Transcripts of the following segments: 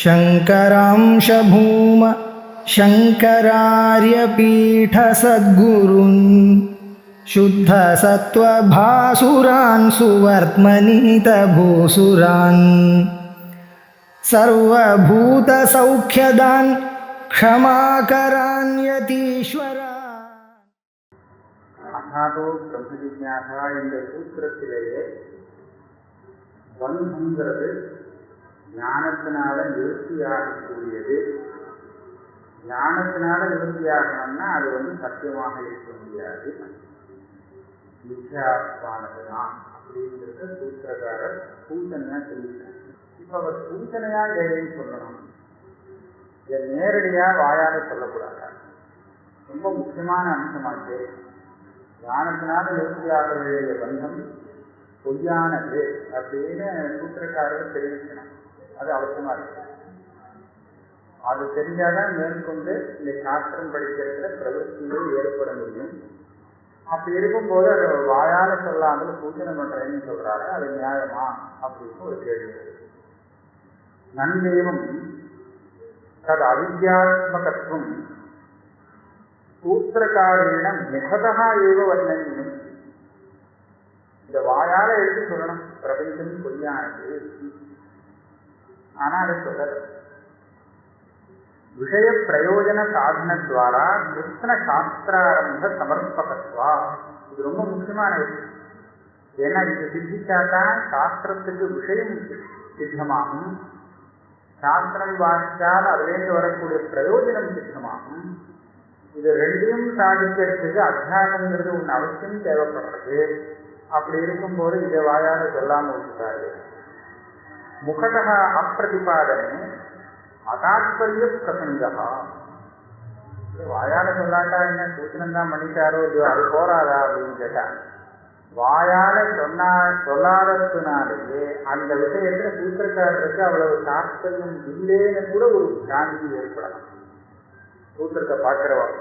शङ्करांश भूम शङ्करार्यपीठसद्गुरून् शुद्धसत्त्वभासुरान् सुवर्त्मनीतभूसुरान् सर्वभूतसौख्यदान् क्षमाकरान् यतीश्वरान्. அதாதோ பிரம்ம ஜிக்ஞாசா என்ற சூத்திரத்திலேயே பந்தங்கிறது ஞானத்தினால நிவர்த்தியாகக்கூடியது. ஞானத்தினால நிவர்த்தியாகணும்னா அது சத்தியமாக இருக்க முடியாது, மித்யாத்வானதுதான் அப்படிங்கிறத சூத்திரக்காரர் சூச்சனையா சொல்லிட்டார். இப்போ அவர் சூச்சனையா ஏன்னு சொல்லணும், இதை நேரடியா வாயால சொல்லக்கூடாது. ரொம்ப முக்கியமான அம்சமாச்சு. ஞானத்தினால நிவர்த்தியாக வேண்டிய பந்தம் பொய்யானது அப்படின்னு சூத்திரக்காரர் தெரிவிக்கணும். அது அவசியமா இருக்கு. அது தெரிஞ்சாதான் மேற்கொண்டு இந்த சாஸ்திரம் படிக்கிறதுல பிரவൃத்தியே ஏற்பட முடியும். அப்படி இருக்கும்போது அதை வாயால சொல்லாமல் சூச்சனை பண்றேன்னு சொல்றாரு, அது நியாயமா அப்படின்னு ஒரு கேள்வி. நன்மேவும் தது அவித்யாத்மகத்துவம் சூத்திரக்காரேன மிகதா ஏவ வர்ணனியும். இந்த வாயால எடுத்து சொல்லணும் பிரபஞ்சம் பொய்யானது, ஆனா அதை சொல்ல விஷய பிரயோஜன சாதனத்வாரா கிருஷ்ண சாஸ்திராரம்ப சமர்ப்பகத்வா. இது ரொம்ப முக்கியமான விஷயம். ஏன்னா இது சித்திச்சாதான் சாஸ்திரத்துக்கு விஷயம் சித்தமாகும், சாஸ்திரம் வாசித்தால் அதுலேருந்து வரக்கூடிய பிரயோஜனம் சித்தமாகும். இது ரெண்டையும் சாதிக்கிறதுக்கு அத்தியாசங்கிறது ஒன்று அவசியம் தேவைப்படுறது. அப்படி இருக்கும்போது இதை வாயால சொல்லாமல் விட்டுட்டாரு. முகதா அப்பிரதிபாதனே அதாத்பரிய பிரசங்கா. வாயால சொல்லாட்டா என்ன சூச்சனம் பண்ணிட்டாரோ இல்லையோ அது போராதா அப்படின்னு கேட்டா, வாயால சொல்லாததுனாலேயே அந்த விஷயத்துல சூத்திரக்காரருக்கு அவ்வளவு தாற்பயம் இல்லைன்னு கூட ஒரு பிராந்தி ஏற்படலாம். சூத்திரத்தை பார்க்கிறவங்க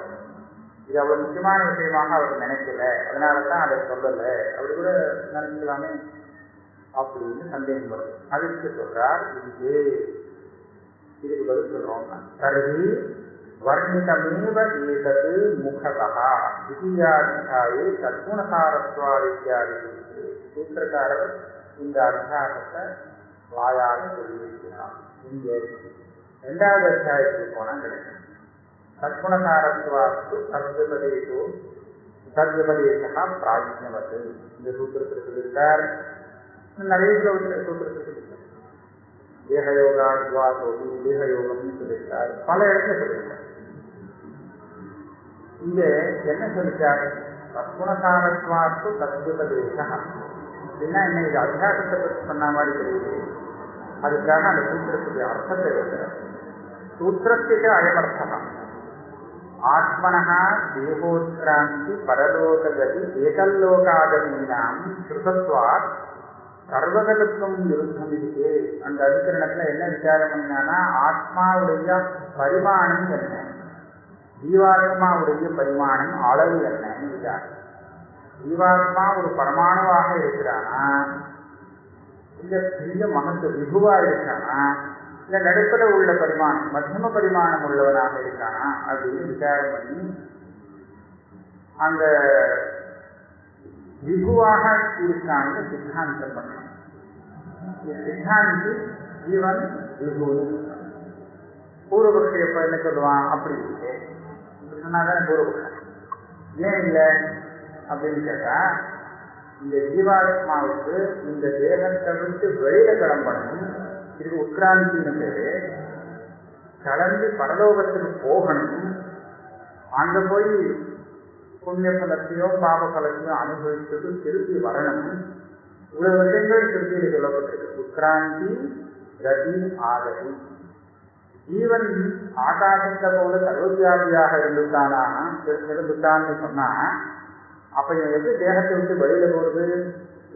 இது அவ்வளவு முக்கியமான விஷயமாக அவர் நினைக்கல, அதனாலதான் அதை சொல்லல அப்படி கூட நினைக்கலாமே அப்படின்னு சந்தேகம் வரும். அதுக்கு சொல்றார், இதுக்கு பதில் சொல்றோம். தர்ஹி வர்ணிதமேவ ஏதது முகதா திதியாதிகாயே சத்குணசாரத்வாதித்யாதி. சூத்திரக்காரர் இந்த அத்தியாசத்தை வாயால சொல்லியிருக்கிறார். இங்கே 2வது அத்தியாயத்துக்கு போனா கிடைக்கும். சத்குணசாரத்வாஸ்து தத்விபதேசோ தத்விபதேசா பிராஜ்ஞவத். இந்த சூத்திரத்தில் சொல்லியிருக்கார். நிறைய சூத்திரத்தில் சொல்லியிருக்கார். தேகயோகாத்வாசோபி தேகயோகம் சொல்லியிருக்கார், பல இடத்துல சொல்லியிருக்கார். இங்கே என்ன சொல்லிட்டார்? சத்குணசாரத்வாஸ்து தத்விபதேசா அப்படின்னா என்ன? இது அத்தியாசத்தை பற்றி சொன்ன மாதிரி தெரியுது. அதுக்காக அந்த சூத்திரத்துடைய அர்த்தத்தை வைக்கிறார். சூத்திரத்துக்கு அயமர்த்தம் ஆத்மனஹ தேகோத்கிராந்தி பரலோககதி ஏகல்லோகாகதீனாம் ஸ்ருதத்வாத் சர்வகதத்துவம் விருத்தம் இருக்கே. அந்த அதிகரணத்துல என்ன விசாரம் பண்ணான்னா, ஆத்மாவுடைய பரிமாணம் என்ன, ஜீவாத்மாவுடைய பரிமாணம் அளவு என்னன்னு விசாரம். ஜீவாத்மா ஒரு பரமாணுவாக இருக்கிறானா, இல்ல பெரிய மகத்து விபுவா இருக்கானா, இல்ல நடுப்புல உள்ள பரிமாணம் மத்தியம பரிமாணம் உள்ளவனாக இருக்கானா அப்படின்னு விசாரம் பண்ணி அந்த விபுவாக இருக்கான்னு சித்தாந்தம் பண்ணணும். சித்தாந்தி ஜீவன் விபு. பூர்வபக்ஷி எப்ப என்ன சொல்லுவான்? அப்படி இருக்கு சொன்னாதானே பூர்வபக்ஷம். ஏன் இல்லை அப்படின்னு கேட்டா, இந்த ஜீவாத்மாவுக்கு இந்த தேகத்தை விட்டு வெளியில கிளம்பணும், இதுக்கு உட்கிராந்தின்னு பேரு. கிளம்பி பரலோகத்துக்கு போகணும், அங்க போய் புண்ணிய பலத்தையோ பாப பலத்தையோ அனுபவிச்சுட்டு திருப்பி வரணும். இவ்வளவு விஷயங்கள் திருப்தியில் சொல்லப்பட்டிருக்கு. உட்கிராந்தி கதி ஆகதி. ஜீவன் ஆகாசத்தை போல சர்வவியாபியாக இருந்துட்டான்னு சொன்னா, அப்ப இவன் எப்படி தேகத்தை விட்டு வெளியில போறது,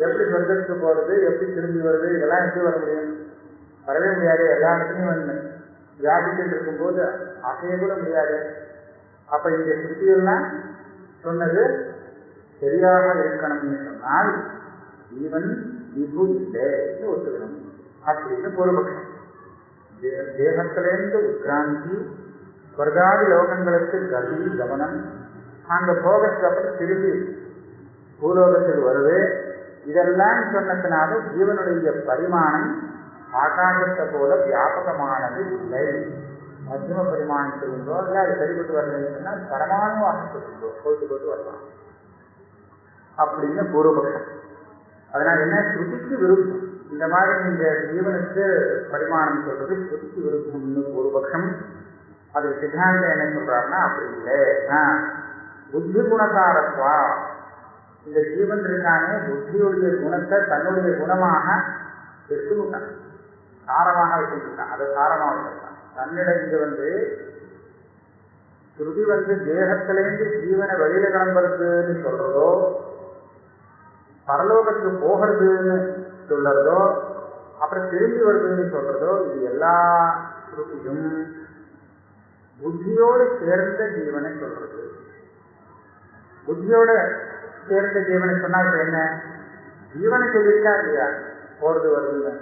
எப்படி சொர்க்கத்துக்கு போறது, எப்படி திரும்பி வருது, இதெல்லாம் எப்படி வர முடியும்? வரவே முடியாது. எல்லா இடத்துலையும் வியாபிச்சுட்டு இருக்கும்போது அசைய கூட முடியாது. அப்ப இந்த ஸ்ருதியெல்லாம் சொன்னது சரியாக இருக்கணும்னு சொன்னால் ஜீவன் விபு இல்லை ஒத்துக்கணும் அப்படின்னு பூர்வபக்ஷம். தேகத்திலேருந்து உட்கிராந்தி, ஸ்வர்காதி லோகங்களுக்கு கதி கவனம், அங்க போகத்துக்கு அப்புறம் திரும்பி பூலோகத்துக்கு வருது. இதெல்லாம் சொன்னதுனால ஜீவனுடைய பரிமாணம் ஆகாசத்தை போல வியாபகமானது இல்லை. மத்தியம பரிமாணத்தில் இருந்தோ இல்லை அது சரிபட்டு வரலன்னு சொன்னால் பரமாணுவாக போட்டு வரலாம் அப்படின்னு பூர்வபக்ஷம். அதனால் என்ன, ஸ்ருதிக்கு விருத்தம். இந்த மாதிரி நீங்க ஜீவனுக்கு பரிமாணம் சொல்றது ஸ்ருதிக்கு விருத்தம்னு பூர்வபக்ஷம். அது சித்தாந்தம் என்ன சொல்றாருன்னா அப்படி இல்லை, புத்தி குணசாரத்வா, இந்த ஜீவன் இருக்கானே புத்தியுடைய குணத்தை தன்னுடைய குணமாக எடுத்துக்கிட்டான், சாரமாக வச்சுருக்கான். அதை சாரமாக வச்சிருக்கான். தன்னிடம் இங்க ஸ்ருதி தேகத்திலேருந்து ஜீவனை வெளியில கிளம்புறதுன்னு சொல்றதோ, பரலோகத்துக்கு போகிறதுன்னு சொல்றதோ, அப்புறம் திரும்பி வருதுன்னு சொல்றதோ, இது எல்லா ஸ்ருதியும் புத்தியோடு சேர்ந்த ஜீவனை சொல்றது. புத்தியோட சேர்ந்த ஜீவனை சொன்னா இப்ப என்ன, ஜீவனை சொல்லியிருக்கா இல்லையா போறது வருதுன்னு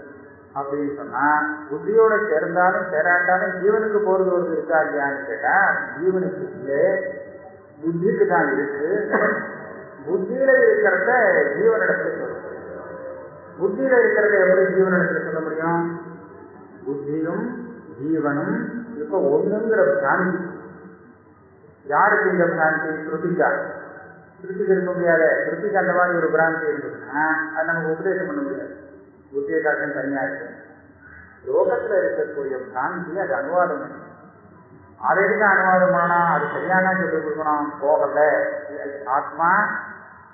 அப்படின்னு சொன்னா, புத்தியோட சேர்ந்தாலும் சேராண்டாலும் ஜீவனுக்கு போறது வருது இருக்கா இல்லையான்னு கேட்டா ஜீவனுக்கு இல்லை, புத்திக்கு தான் இருக்கு. புத்தியில இருக்கிறத ஜீவனிடத்துல சொல்றது. புத்தியில இருக்கிறத எப்படி ஜீவனிடத்துல சொல்ல முடியும்? புத்தியும் ஜீவனும் இப்ப ஒண்ணுங்கிற பிராந்தி. யாருக்கு இந்த பிராந்தி? ஸ்ருதிக்கா. ஸ்ருதிக்கு இருக்க முடியாத, ஸ்ருதிக்கு அந்த மாதிரி ஒரு பிராந்தி இருந்ததுன்னா அது நமக்கு உபதேசம் பண்ண முடியாது. புத்திய காட்டும் தனியா இருக்கு. லோகத்துல இருக்கக்கூடிய பிராந்தி அது அனுவாதம் பண்ணணும். அதுக்கு அனுவாதமானா அது சரியான சொல்லி கொடுக்கணும். போகல, ஆத்மா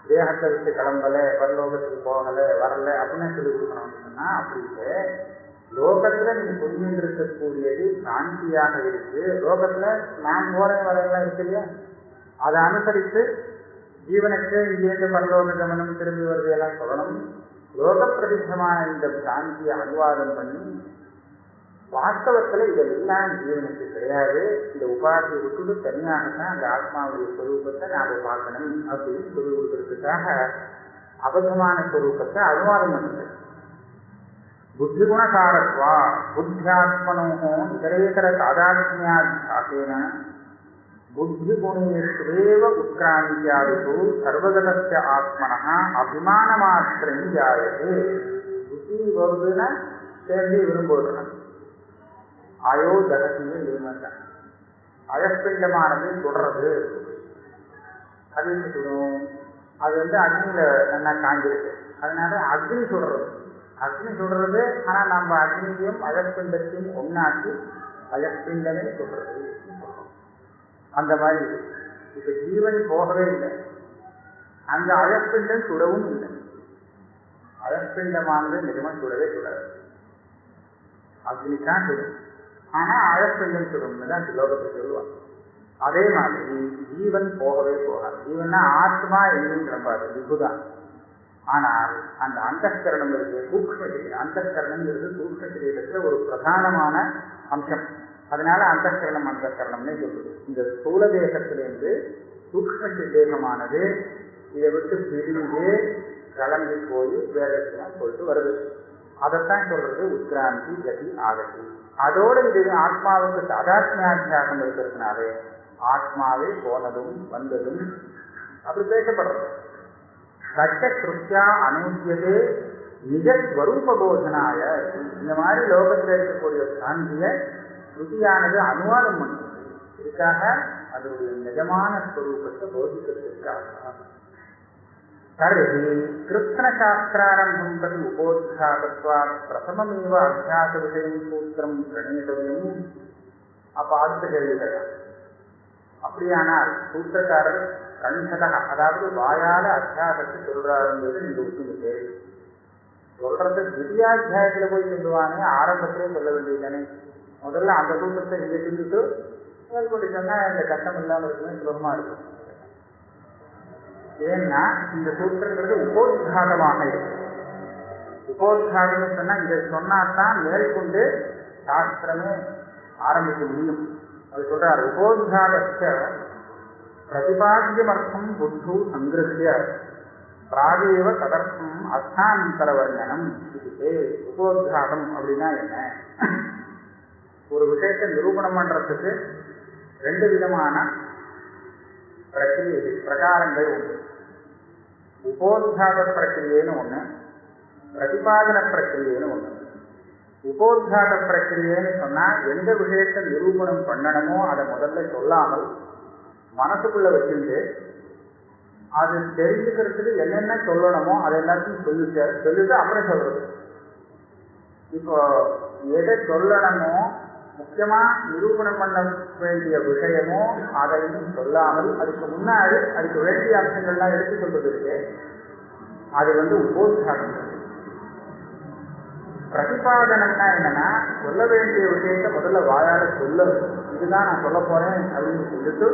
தேகத்தை விட்டு கிளம்பல, பரலோகத்துக்கு போகல, வரல அப்படின்னு சொல்லி கொடுக்கணும்னு சொன்னா அப்படி இல்லை. லோகத்துல நீங்க புரிந்து இருக்கக்கூடியது சாந்தியாக இருக்கு. லோகத்துல நான் போறேன் வரலாம் இருக்கு இல்லையா, அதை அனுசரித்து ஜீவனுக்கு இங்கேருந்து பரலோக கமனம் திரும்பி வருது எல்லாம் சொல்லணும். லோக பிரசித்தமான இந்த சாந்தியை அனுவாதம் பண்ணி வாஸ்தவத்துல இதெல்லாம் ஜீவனுக்கு கிடையாது, இந்த உபாதியை விட்டுட்டு தனியாகத்தான் அந்த ஆத்மாவுடைய ஸ்வரூபத்தை நாம பார்க்கணும் அப்படின்னு சொல்லிக் கொடுக்கறதுக்காக அபத்தமான ஸ்வரூபத்தை அனுவாதம் பண்ணுது. புத்திகுணசாரத்வா புத்தியாத்மனோ இதரேதர தாதாத்மியாத்யாசேன புத்திகுணேஷ்வேவ உத்கிராந்தியாதிஷு சர்வகதஸ்ய ஆத்மனः அபிமானமாத்திரம் ஜாயதே. புத்தி வருதுன்னா சேர்ந்து விரும்புகிறான். அயோ தகசின்னு நியமத்தான். அயப்பிண்டமானது தொடர்றது, அது என்ன சுடும்? அது அக்னியில நல்லா காஞ்சிருக்கு, அதனால அக்னி சுடுறது. அக்னி சுடுறது, ஆனா நம்ம அக்னியையும் அயப்பிண்டத்தையும் ஒன்னாக்கி அயப்பிண்டமே சொல்றது. அந்த மாதிரி இப்ப ஜீவன் போகவே இல்லை, அந்த அயப்பிண்டம் சுடவும் இல்லை. அயப்பிண்டமானது நிஜமா சுடவே சுடாது, அக்னிதான் சுடும். ஆனா அயப்பிண்டம் சுடும்னு தான் லோகத்தை சொல்லுவாங்க. அதே மாதிரி ஜீவன் போகவே போகாது. ஜீவன்னா ஆத்மா எங்கேயும் கிளம்பாது, விபுதான். ஆனால் அந்த அந்தக்கரணம் இருக்கு, சூக்ஷ்ம சரீரம். அந்தக்கரணம்ங்கிறது சூக்ஷ்ம சரீரத்துல ஒரு பிரதானமான அம்சம். அதனால அந்தக்கரணம்னே சொல்லுது. இந்த ஸ்தூல தேகத்திலிருந்து சூக்ஷ்ம தேகமானது இதை விட்டு பிரிஞ்சு கிளம்பி போய் வேதத்தான் போயிட்டு வருது. அதைத்தான் சொல்றது உத்கிராந்தி கதி ஆகதி. அதோடு இது ஆத்மாவுக்கு தாதாத்மியாத்தியாசம் இருக்கிறதுனாலே ஆத்மாவே போனதும் வந்ததும் அப்படி பேசப்படுறது. சட்ட கிருத்தியா அனுத்தியதே நிஜஸ்வரூப போதனாய. இந்த மாதிரி லோகத்தில் இருக்கக்கூடிய சாந்தியை ஸ்ருதியானது அனுவாதம் பண்ணுது. இதுக்காக அதனுடைய நிஜமான ஸ்வரூபத்தை போதிக்கிறதுக்காக. தர்ஹி கிருஷ்ணசாஸ்திராரம்பம் பிரதி உபோத்காரத்வாத் பிரதமமேவ அத்தியாச விஷயம் சூத்திரம் பிரணேதவியம். அப்ப அடுத்த கேள்விகள், அப்படியானால் சூத்திரக்காரர் கண்டக, அதாவது வாயால அத்தியாசத்தை சொல்றாருங்கிறது இந்த ஒத்துமிட்டு சொல்றது திவ்யாத்தியாயத்துல போய் சொல்லுவானே, ஆரம்பத்திலே சொல்ல வேண்டியதானே. முதல்ல அந்த சூத்திரத்தை இங்கே சொல்லிட்டு கொண்டு சொன்னா இந்த கஷ்டம் இல்லாமல் இருக்குமே, சுலபமா இருக்கும். ஏன்னா இந்த சூத்திரங்கிறது உபோத்காரமாக இருக்கு. உபோத்காரம் சொன்னா இதை சொன்னாதான் மேற்கொண்டு சாஸ்திரமே ஆரம்பிக்க முடியும். அது சொல்றாரு, உபோத்காரஸ்ய பிரதிபாத்தியமர்த்தம் புத்து சங்கிருஹ்ய பிராகேவ ததர்த்தம் அர்த்தாந்தர வர்ணனம். இதுவே உபோத்காரம் அப்படின்னா என்ன? ஒரு விஷயத்தை நிரூபணம் பண்றதுக்கு ரெண்டு விதமான பிரகாரங்கள் உண்டு. உபோத்காத பிரக்கிரியைன்னு ஒண்ணு, பிரதிபாதன பிரக்கிரியைன்னு ஒண்ணு. உபோத்காத பிரக்கிரியைன்னு சொன்னா எந்த விஷயத்தை நிரூபணம் பண்ணணுமோ அதை முதல்ல சொல்லாமல் மனசுக்குள்ள வச்சுட்டு அது தெரிஞ்சுக்கிறதுக்கு என்னென்ன சொல்லணுமோ அதை எல்லாத்தையும் சொல்லிட்டு அப்புறம் சொல்றது. இப்போ எதை சொல்லணுமோ முக்கியமா நிரூபணம் பண்ண வேண்டிய விஷயமோ அதையும் சொல்லாமல் அதுக்கு முன்னாடி அதுக்கு வேண்டிய அம்சங்கள்லாம் எடுத்து சொல்றது இருக்கு, அது உபோத்காரம். பிரதிபாதனம்னா என்னன்னா சொல்ல வேண்டிய விஷயத்தை முதல்ல வாயால சொல்லணும். இதுதான் நான் சொல்ல போறேன் அப்படின்னு சொல்லிட்டு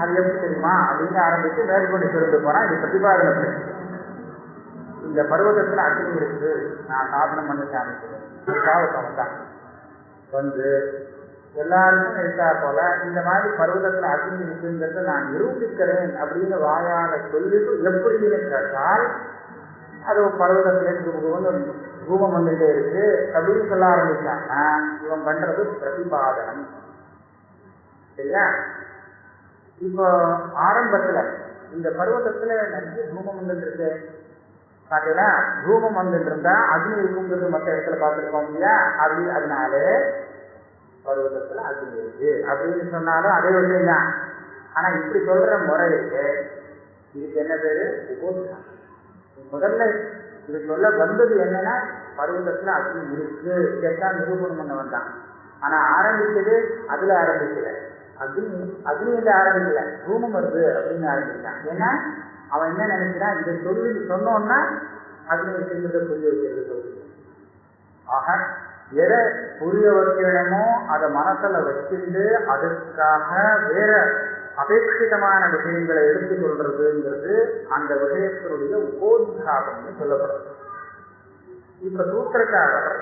அது எப்படி தெரியுமா அப்படின்னு ஆரம்பிச்சு மேற்கொண்டு சொல்லிட்டு போனா இது பிரதிபாதன பிரச்சனை. இந்த பருவதத்துல அக்னி இருக்குது, நான் சாதனம் பண்ண காமிக்கிறேன் தான் எல்லாருக்கும் எடுத்தா போல இந்த மாதிரி பருவதத்துல அக்னி இருக்குங்கிறத நான் நிரூபிக்கிறேன் அப்படின்னு வாயால சொல்லிட்டு எப்படின்னு கேட்டால் அது பருவதத்துல ரூபம் வந்துட்டே இருக்கு அப்படின்னு சொல்ல ஆரம்பிச்சாங்கன்னா இவன் பண்றது பிரதிபாதனம். சரியா? இப்போ ஆரம்பத்துல இந்த பருவதத்துல நிறைய தூமம் வந்துட்டு இருக்கு. பாத்தீங்களா? தூமம் வந்துட்டு இருந்தா அக்னி இருக்குங்கிறது மற்ற இடத்துல பார்த்துருக்கோம் இல்லையா? அப்படி அதனாலே பருவதத்துல அக்னி இருக்கு அப்படின்னு சொன்னாலும் அதே விஷயம் தான். ஆனா இப்படி சொல்ற முறை இருக்கு, இதுக்கு என்ன பேரு? உபோத்காரம். முதல்ல இது சொல்ல வந்தது என்னன்னா பருவதத்துல அக்னி இருக்கு கேட்டால் நிரூபணம் பண்ண வந்தான். ஆனா ஆரம்பிச்சது அதுல ஆரம்பிக்கல, அக்னியில ஆரம்பிக்கல, தூமம் வருது அப்படின்னு ஆரம்பிச்சான். ஏன்னா அவன் என்ன நினைக்கிறான், இதை சொல்லி சொன்னோன்னா அக்னி இருக்குங்கிறத புரிய வைக்கிறது. ஆக எதை புரிய வைக்கணுமோ அதை மனசுல வச்சுட்டு அதுக்காக வேற அபேட்சிதமான விஷயங்களை எடுத்து சொல்றதுங்கிறது அந்த விஷயத்தினுடைய உபோத்காரம்னு சொல்லப்படுறது. இப்ப சூத்திரக்காரர்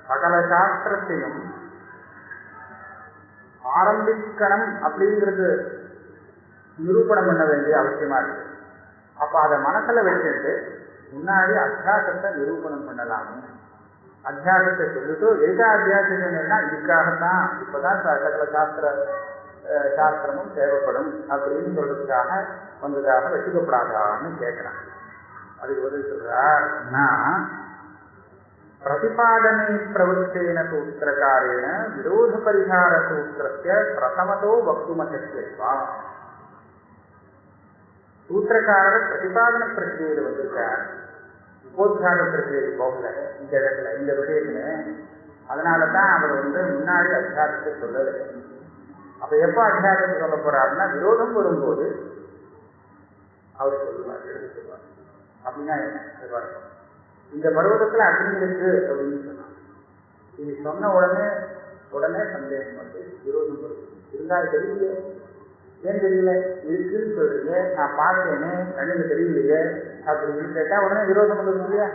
சகல சாஸ்திரத்தையும் ஆரம்பிக்கணும் அப்படிங்கிறது நிரூபணம் பண்ண வேண்டிய அவசியமா இருக்கு. அப்ப அதை மனசுல வச்சுட்டு முன்னாடி அத்தியாசத்தை நிரூபணம் பண்ணலாமே. அத்தியாசத்தை சொல்லிட்டு எதுக்கா அத்தியாசம் சொன்னா இதுக்காகத்தான் இப்பதான் சகல சாஸ்திரமும் தேவைப்படும் அப்படின்னு சொல்றதுக்காக வந்ததாக வச்சுக்கப்படாதான்னு கேட்கிறான். அதுக்கு பதில் சொல்றாருன்னா பிரதிபாதனை பிரவருத்தேன சூத்திரக்காரேன விரோத பரிகார சூத்திரத்தை பிரதமதோ வக்துமசக்யத்வா. சூத்திரக்காரர் பிரதிபாதன பிரக்கிரியில வந்திருக்கார், உபோத்கார பிரக்கிரியை போகல இந்த இடத்துல இந்த விஷயத்துல. அதனாலதான் அவர் முன்னாடி அத்தியாசத்தை சொல்லலை. அப்ப எப்ப அத்தியாசத்தை சொல்ல போறாருன்னா விரோதம் வரும்போது அவர் சொல்லுவார், எடுத்து சொல்லுவார். அப்படின்னா என்ன? இந்த பருவதத்துல அக்னி இருக்கு அப்படின்னு சொன்னார். இது சொன்ன உடனே சந்தேகம் வந்து விரோதம் வருது. இருந்தாலும் தெரியலையே, ஏன் தெரியல? இருக்குன்னு சொல்றீங்க, நான் பார்த்தேனே, கண்ணுக்கு தெரியலையே அப்படின்னு கேட்டா உடனே விரோதம் வந்துடும் இல்லையா?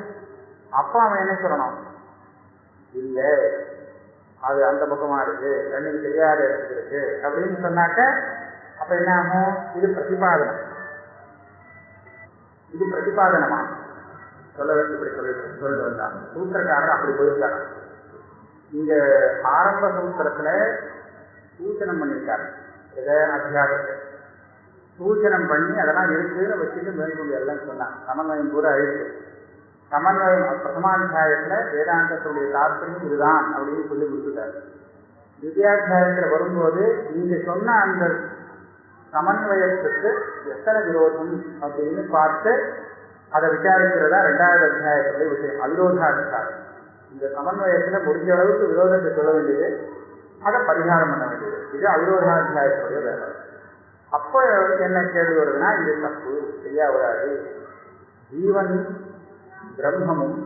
அப்ப அவன் என்ன சொல்லணும்? இல்ல, அது அந்த பக்கமா இருக்கு, கண்ணுக்கு தெரியாத இடத்துக்கு இருக்கு அப்படின்னு சொன்னாக்க அப்ப என்ன ஆகும்? இது பிரதிபாதனம். இது பிரதிபாதனமா சொல்ல வேண்டும். இப்படி சொல்லிட்டு வந்தாங்க சூத்திரக்காரர். அப்படி போயிருக்காங்க. இங்க ஆரம்ப சூத்திரத்துல சூச்சனம் பண்ணியிருக்காரு. எதை? அத்தியாசத்தை சூச்சனம் பண்ணி அதெல்லாம் இருக்குன்னு வச்சுட்டு மேற்கொண்டு எல்லாம் சொன்னாங்க. சமன்வயம் பூரா அழித்து சமன்வயம் பிரதமாத்தியாயத்துல வேதாந்தத்துடைய தாற்பயம் இதுதான் அப்படின்னு சொல்லி கொடுத்துட்டாரு. திவ்யாத்தியாயத்துல வரும்போது இங்க சொன்ன அந்த சமன்வயத்துக்கு எத்தனை விரோதம் அப்படின்னு பார்த்து அதை விசாரிக்கிறதா 2வது அத்தியாயத்துடைய விஷயம். அவிரோதாதிகாரம். இந்த சமன்வயத்துல முடிஞ்ச அளவுக்கு விரோதத்தை சொல்ல வேண்டியது, அதை பரிகாரம் பண்ண வேண்டியது. இது அவிரோதாதிகாரத்துடைய வேலை. அப்போ என்ன கேள்வி வருதுன்னா, இது தப்பு, சரியா வராது. ஜீவன் பிரம்மமும்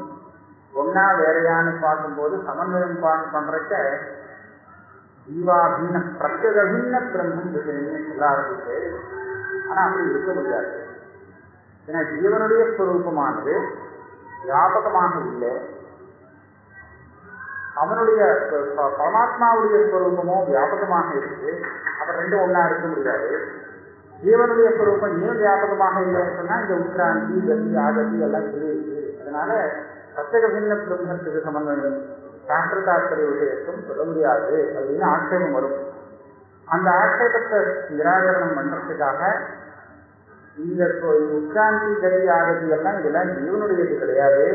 ஒன்னா வேறையான்னு பார்க்கும்போது சமன்வயம் பண்றக்க ஜீவாபீன பிரத்யேகபின்ன பிரம்மம் விஷயம்னு சொல்ல ஆரம்பிச்சு. ஆனா அப்படி இருக்க முடியாது. ஏன்னா ஜீவனுடைய ஸ்வரூபமானது வியாபகமாக இல்லை, அவனுடைய பரமாத்மாவுடைய ஸ்வரூபமோ வியாபகமாக இருக்கு. அப்புறம் ரெண்டும் ஒன்னா இருக்க முடியாது. ஜீவனுடைய ஸ்வரூபம் ஏன் வியாபகமாக இல்லைன்னு சொன்னா இந்த உட்கிராந்தி, கதி, ஆகதி எல்லாம் சொல்லியிருக்கு. அதனால பிரத்யேக பின்ன பிரம்மத்துக்கு சம்பந்தம் சாஸ்திர தாற்பரிய விஷயத்தும் சொல்ல முடியாது அப்படின்னு ஆட்சேபம் வரும். அந்த ஆட்சேபத்தை நிராகரணம் பண்றதுக்காக இந்த உட்காந்தி கதி ஆகதி எல்லாம் இதெல்லாம் ஜீவனுடையது கிடையாது,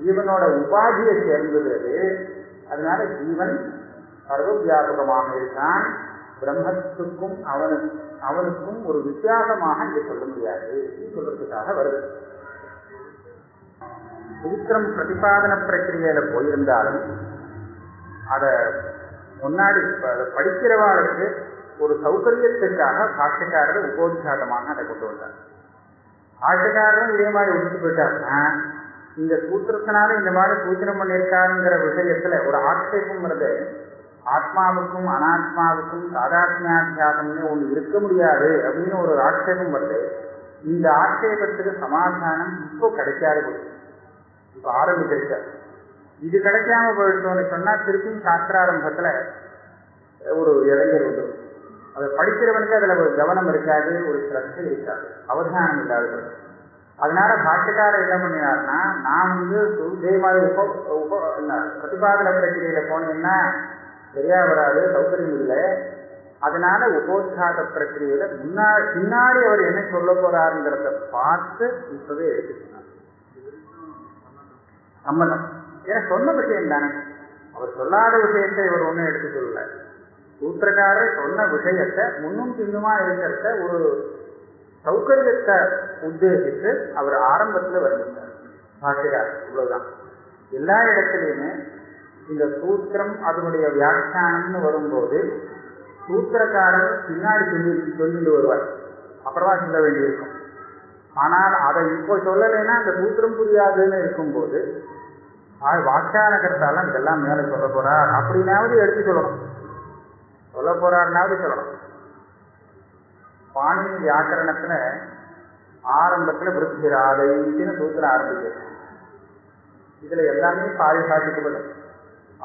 ஜீவனோட உபாதியை சேர்ந்தது அது. அதனால ஜீவன் சர்வ வியாபகமாக இருக்கான், பிரம்மத்துக்கும் அவனுக்கும் ஒரு வித்தியாசமாக இங்க சொல்ல முடியாது சொல்றதுக்காக வருது. சூத்திரம் பிரதிபாதன பிரக்கிரியில போயிருந்தாலும் அதை முன்னாடி படிக்கிறவாளுக்கு ஒரு சௌகரியத்திற்காக பாஷ்யக்காரர் உபோத்காதமாக அதை கொண்டு வந்தார். பாஷ்யக்காரரும் இதே மாதிரி விட்டுட்டு போயிட்டாருன்னா இந்த சூத்திரத்தினால இந்த மாதிரி சூச்சனம் பண்ணியிருக்காருங்கிற விஷயத்துல ஒரு ஆட்சேபம் வருது. ஆத்மாவுக்கும் அனாத்மாவுக்கும் சாதாத்மியாத்தியாசம்னு ஒன்று இருக்க முடியாது அப்படின்னு ஒரு ஆட்சேபம் வருது. இந்த ஆட்சேபத்துக்கு சமாதானம் இப்போ கிடைக்காது போயிடுச்சு, இப்போ ஆரம்பிச்சிருக்க. இது கிடைக்காம போயிட்டோம்னு சொன்னா திருப்பியும் சாஸ்திராரம்பத்துல ஒரு இளைஞர் வந்துடும். அதை படிக்கிறவனுக்கு அதுல ஒரு கவனம் இருக்காது, ஒரு ஸ்ரத்தை இருக்காது, அவதானம் இல்லாத. அதனால பாஷ்யக்காரர் என்ன பண்ணினார்னா, நான் இதே மாதிரி பிரதிபாதன பிரக்கிரியில போனேன்னா சரியா வராது, சௌகரியம் இல்லை. அதனால உபோத்காத பிரக்கிரியில பின்னாடி அவர் என்ன சொல்ல போறாருங்கிறத பார்த்து இப்பவே எடுத்துக்கினார். சம்மதம் ஏன்னா சொன்ன விஷயம் தானே, அவர் சொல்லாத விஷயத்தை இவர் ஒன்றும் எடுத்து சொல்லல. சூத்திரக்காரர் சொன்ன விஷயத்தை முன்னும் பின்னுமா இருக்கிறத ஒரு சௌகரியத்தை உத்தேசித்து அவர் ஆரம்பத்தில் வருகிறார் பாஷ்யக்காரர். இவ்வளவுதான். எல்லா இடத்துலையுமே இந்த சூத்திரம் அதனுடைய வியாக்கியானம்னு வரும்போது சூத்திரக்காரர் பின்னாடி சொல்லிட்டு வருவார், அப்புறமா சொல்ல வேண்டியிருக்கும். ஆனால் அதை இப்போ சொல்லலைன்னா அந்த சூத்திரம் புரியாதுன்னு இருக்கும்போது வாக்கியானகர்த்தாலும் இதெல்லாம் மேலே சொல்ல போறார் அப்படின்னாவது எடுத்து சொல்லணும், சொல்ல போறாருனாவது சொல்லணும். பாணினி வியாக்கரணத்துல ஆரம்பத்துல விருத்திராதைன்னு சூத்திரம் ஆரம்பிக்கிறது. இதுல எல்லாமே பாரிபாட்டிக்கப்படும்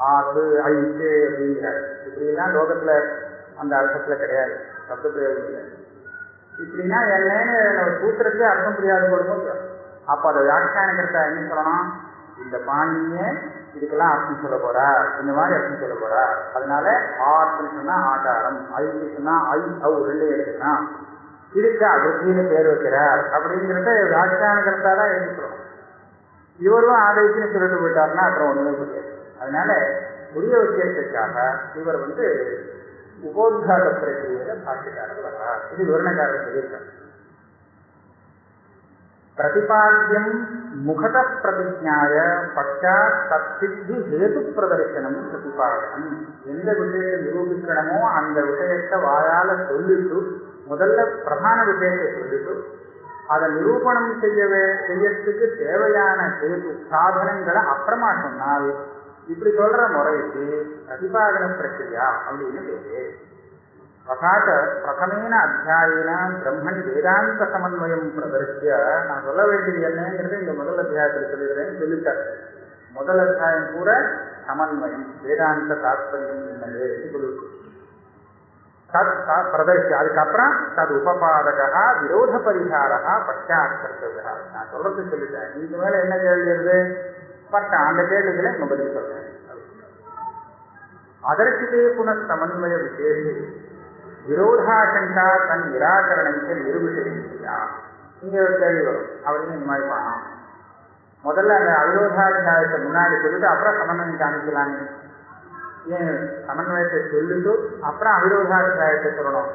ஆசு ஐச்சே அப்படிங்கிறார். இப்படிலாம் லோகத்துல அந்த அர்த்தத்துல கிடையாது, சப்த பிரயோகம் இல்லை. இப்படின்னா என்னன்னு சூத்திரத்துக்கு அர்த்தம் புரியாது போடும்போது அப்ப அதை வியாக்கியானகர்த்தா என்ன சொல்லணும், இந்த பாணினியே இதுக்கெல்லாம் அர்த்தம் சொல்ல போறார், இந்த மாதிரி அர்த்தம் சொல்ல போறார். அதனால ஆர்த்தம் சொன்னா ஆகாரம், ஐக்கு சொன்னா ஐ அவ் ரெண்டு எடுத்துக்கலாம், இதுக்கு அகிருத்தின்னு பேர் வைக்கிறார் அப்படிங்கிறத வியாக்கியானகர்த்தா தான் எடுத்துக்கிறோம். இவரும் ஆதைக்குன்னு சொல்லிட்டு போயிட்டாருன்னா அப்புறம் ஒண்ணுமே புரியாது. அதனால புரிய வைக்கிறதுக்காக இவர் உபோத்காத பிரக்கிரியில பாஷ்யக்காரர் வர்றார். இது விவரணக்காரர் சொல்லியிருக்கார். பிரதிபாத்தியம் முகத பிரதிஜாய பச்சாத் தத்சித்தி ஹேது பிரதர்சனம் பிரதிபாதனம். எந்த விஷயத்தை நிரூபிக்கணுமோ அந்த விஷயத்தை வாயால சொல்லிட்டு முதல்ல பிரதான விஷயத்தை சொல்லிட்டு அதை நிரூபணம் செய்யறதுக்கு தேவையான ஹேது சாதனங்களை அப்புறமா சொன்னால் இப்படி சொல்ற முறைக்கு பிரதிபாதன பிரக்கிரியா அப்படின்னு பேரு. பிரதமேன அத்தியாயேன பிரம்மணி வேதாந்த சமன்வயம் பிரதர்சிய. நான் சொல்ல வேண்டியது என்னங்கிறது இந்த முதல் அத்தியாயத்தில் சொல்லிடுறேன்னு சொல்லிட்டார். முதல் அத்தியாயம் கூட சமன்வயம் வேதாந்த தாத்பரியம் என்னது சொல்லிட்டு பிரதர்சி. அதுக்கப்புறம் தது உபபாதகா விரோத பரிகாரா பச்சாத் கர்த்தவ்யா. நான் சொல்றது சொல்லிட்டேன், இதுக்கு மேல என்ன கேள்வி வருது பட்டா அந்த கேள்விகளை நம்ம பதில் சொல்றேன். அதர்சிதே புன சமன்வய விசேஷி விரோதாசங்கா தன் நிராகரணத்தை நிரூபிச்சிருக்கா. இங்க ஒரு கேள்வி வரும், அவரையும் இந்த மாதிரி பண்ணலாம். முதல்ல அந்த அவிரோதாத்தியாயத்தை முன்னாடி சொல்லிட்டு அப்புறம் சமன்வயம் காமிக்கலான்னு, ஏன் சமன்வயத்தை சொல்லிட்டு அப்புறம் அவிரோதாத்தியாயத்தை சொல்லணும்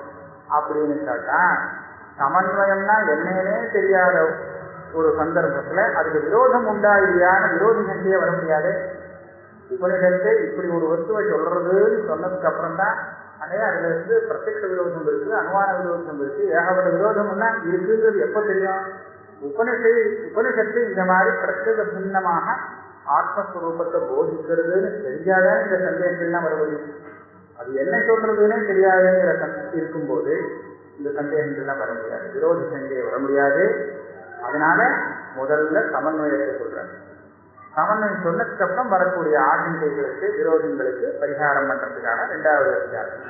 அப்படின்னு கேட்டா, சமன்வயம்னா என்னன்னே தெரியாத ஒரு சந்தர்ப்பத்துல அதுக்கு விரோதம் உண்டா இல்லையான விரோதி சண்டையே வர முடியாது. உபநிஷத்தை இப்படி ஒரு வஸ்துவை சொல்றதுன்னு சொன்னதுக்கு அப்புறம் தான் அதே அதுல பிரத்யக்ஷ விரோதம் இருக்கு, அனுமான விரோதம் இருக்கு, ஏகப்பட்ட விரோதம் எல்லாம் இருக்குங்கிறது எப்ப தெரியும்? உபனிஷத்து இந்த மாதிரி பிரத்யேக பின்னமாக ஆத்மஸ்வரூபத்தை போதிக்கிறதுன்னு தெரிஞ்சாதான் இந்த சந்தேகங்கள்லாம் வர முடியும். அது என்ன சொல்றதுன்னே தெரியாதுங்கிற இருக்கும்போது இந்த சந்தேகங்கள்லாம் வர முடியாது, விரோதி சண்டையை வர முடியாது. அதனால முதல்ல சமன்வயத்தை சொல்றாங்க. சமன்வயம் சொன்னதுக்கு அப்புறம் வரக்கூடிய ஆசங்கைகளுக்கு விரோதங்களுக்கு பரிகாரம் பண்றதுக்கான இரண்டாவது அத்தியாயம்.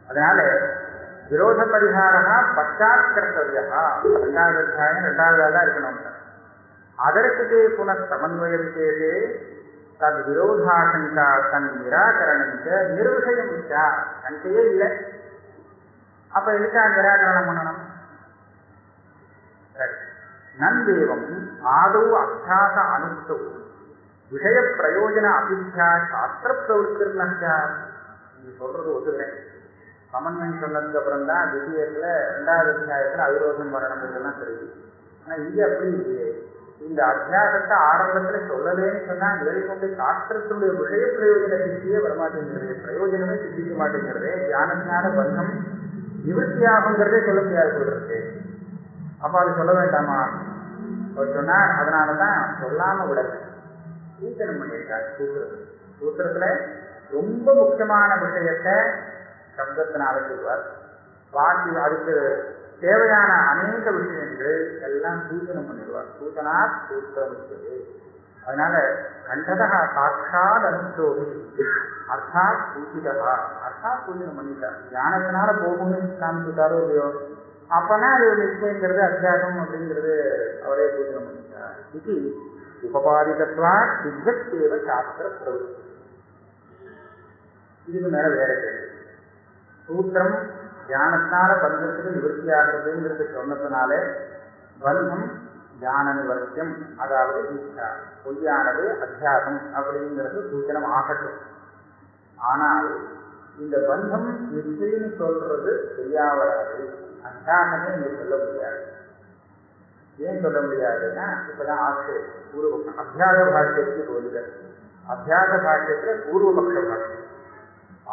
அதனால விரோத பரிகாரா பச்சாத் கர்த்தவ்யா. இரண்டாவது அத்தியாயம் இரண்டாவதாக தான் இருக்கணும். அதர்சிதே புன சமன்வய விசேஷே தத் விரோதாசங்கா தன் நிராகரணஞ்ச நிர்விஷயம் சங்கையே இல்லை. அப்ப எதுக்கா நிராகரணம் பண்ணணும்? சரி, நந்தேவம் ஆதௌ அத்தியாச அனுஷ்டௌ விஷய பிரயோஜன அபித்யா சாஸ்திர பிரவருத்திர்னஸ்யா. நீ சொல்றது ஒத்துக்கிறேன். சமன்வயம் சொன்னதுக்கு அப்புறம் தான் திவ்யத்துல 2வது அத்தியாயத்துல அவிரோதம் வரணும் இதெல்லாம் தெரியுது. ஆனா இங்க அப்படி இல்லையே. இந்த அத்தியாசத்தை ஆரம்பத்துல சொல்லலேன்னு சொன்னா மேற்கொண்டு சாஸ்திரத்தினுடைய விஷய பிரயோஜன சித்தியே வரமாட்டேங்கிறது, பிரயோஜனமே சித்திக்க மாட்டேங்கிறது, தியானத்தினால பந்தம் நிவர்த்தியாகுங்கிறதே சொல்ல முடியாது சொல்றது. அப்ப அது சொல்ல வேண்டாமா சொன்னா? அதனாலதான் சொல்லாம விடல, சூச்சனம் பண்ணியிருக்காங்க. சூத்திரத்துல ரொம்ப முக்கியமான விஷயத்தை சப்தத்தினால சொல்வார். பாக்கி அதுக்கு தேவையான அநேக விஷயங்கள் எல்லாம் சூச்சனம் பண்ணிடுவார். சூச்சனா சூத்திரம். அதனால கண்டதா சாட்சாத் அனுஷ்டோபி அர்த்தாத் சூச்சிதா, அர்த்தாத் சூச்சனம் பண்ணிட்டார். ஞானத்தினால போகும்னு காமிச்சுட்டாரோ இல்லையோ, அப்பனா அது நிச்சயங்கிறது அத்தியாசம் அப்படிங்கிறது அவரே சூச்சனம் பண்ணிட்டார். இது உபபாதிகத்வா சித்தத்தேவ சாஸ்திர பிரவருத்தி. இதுக்கு மேல வேற கேள்வி. சூத்திரம் தியானத்தினால பந்தத்துக்கு நிவர்த்தி ஆகிறதுங்கிறது சொன்னதுனாலே பந்தம் தியான நிவர்த்தியம், அதாவது மிச்சா பொய்யானது அத்தியாசம் அப்படிங்கிறது சூச்சனம் ஆகட்டும். ஆனால் இந்த பந்தம் மிச்சைன்னு சொல்றது சரியா வராது. அத்தியாசமே இங்க சொல்ல முடியாது. ஏன் சொல்ல முடியாதுன்னா, இப்பதான் ஆசிரியர் பூர்வபக்ஷம் அத்தியாச பாஷ்யத்துக்கு போகுது. அத்தியாச பாஷ்யத்துல பூர்வபக்ஷ பாஷ்யம்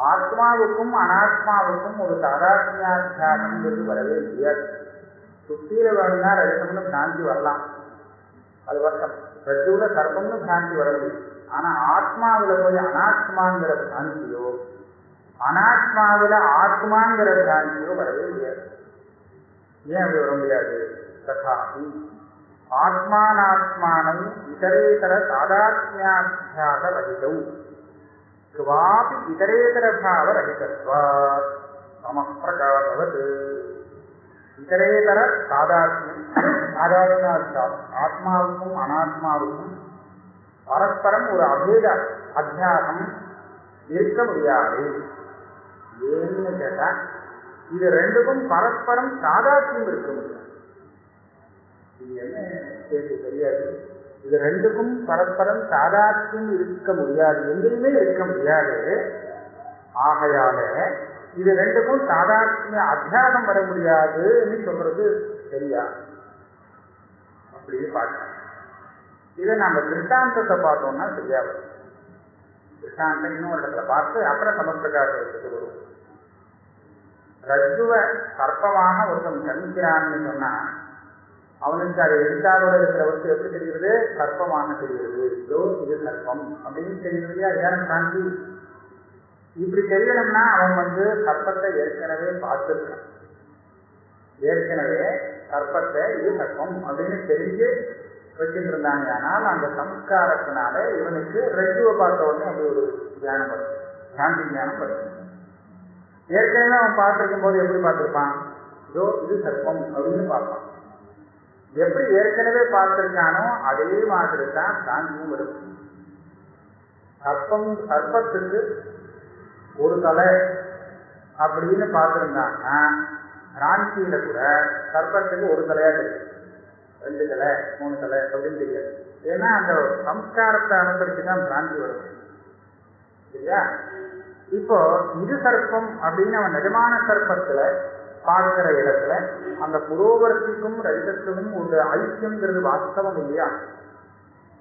ஆத்மாவுக்கும் அனாத்மாவுக்கும் ஒரு தாதாத்மியாத்தியாசம்ங்கிறது வரவே முடியாது. சுத்தியில வேணும்னா ரஜதம்னு பிராந்தி வரலாம், அது வருஷம். ரஜுல சர்ப்பம்னு பிராந்தி வர முடியும். ஆனா ஆத்மாவில போய் அனாத்மாங்கிற பிராந்தியோ அனாத்மாவில ஆத்மாங்கிற பிராந்தியோ வரவே முடியாது. ஏன் அப்படி வர முடியாது? ததாபி ஆத்மானாத்மானம் இதரேதர தாதாத்மியாத்தியாக ரஹிதௌ ஸ்வாபி இதரேதர பாவ ரஹிதத்வாத் சமப்பிரகாசவத். இதரேதர தாதாத்மியம், தாதாத்மியாத்தியாசம், ஆத்மாவுக்கும் அனாத்மாவுக்கும் பரஸ்பரம் ஒரு அபேத அத்தியாசம் இருக்க முடியாது. ஏன்னு கேட்டா, இது ரெண்டுக்கும் பரஸ்பரம் தாதாத்மியம் இருக்க முடியாது. இது என்ன கேட்டு தெரியாது. இது ரெண்டுக்கும் பரஸ்பரம் தாதாத்மியம் இருக்க முடியாது, எங்கேயுமே இருக்க முடியாது. ஆகையால இது ரெண்டுக்கும் தாதாத்மிய அத்தியாசம் வர முடியாதுன்னு சொல்றது சரியா? அப்படின்னு பார்க்கலாம். இதை நாம திருஷ்டாந்தத்தை பார்த்தோம்னா சரியா வரும். திருஷ்டாந்தம் இன்னொரு இடத்துல பார்த்து அப்புறம் சமப்பிரகாசத்துக்கு வரும். ரஜுவ சர்ப்பமாக ஒருத்தன் கணிக்கிறான்னு சொன்னா அவனுக்கு அதை எதிர்த்தாரோட இருக்கிற வஸ்து எப்படி தெரிகிறது? சர்ப்பமாக தெரிகிறது. இது சர்ப்பம் அப்படின்னு தெரிகிறது இல்லையா? இதான் சாந்தி. இப்படி தெரியணும்னா அவன் சர்ப்பத்தை ஏற்கனவே பார்த்துருக்கான். ஏற்கனவே சர்ப்பத்தை இது சர்ப்பம் அப்படின்னு தெரிஞ்சு வச்சுட்டு இருந்தாங்க. ஆனால் அந்த சம்ஸ்காரத்தினால இவனுக்கு ரஜுவை பார்த்த உடனே அப்படி ஒரு தியானம் வருது, சாந்தி தியானம் வருது. ஏற்கனவே அவன் பார்த்துருக்கும் போது எப்படி பார்த்துருப்பான்? இது சர்ப்பம் அப்படின்னு பார்ப்பான். எப்படி ஏற்கனவே பார்த்திருக்கானோ அதே மாதிரி தான் சாந்தியும் வரும். சர்ப்பத்துக்கு ஒரு தலை அப்படின்னு பார்த்துருந்தாங்கன்னா ராஞ்சியில கூட சர்ப்பத்துக்கு ஒரு தலையா தெரியும், 2 தலை 3 தலை அப்படின்னு தெரியாது. ஏன்னா அந்த சம்ஸ்காரத்தை அனுசரிச்சு தான் பிராந்தி வரும், சரியா? இப்போ இது சர்ப்பம் அப்படின்னு அவன் நிஜமான சர்ப்பத்துல பார்க்கிற இடத்துல அந்த புரோவர்த்திக்கும் ரஜிதத்துக்கும் ஒரு ஐக்கியம்ங்கிறது வாஸ்தவம் இல்லையா?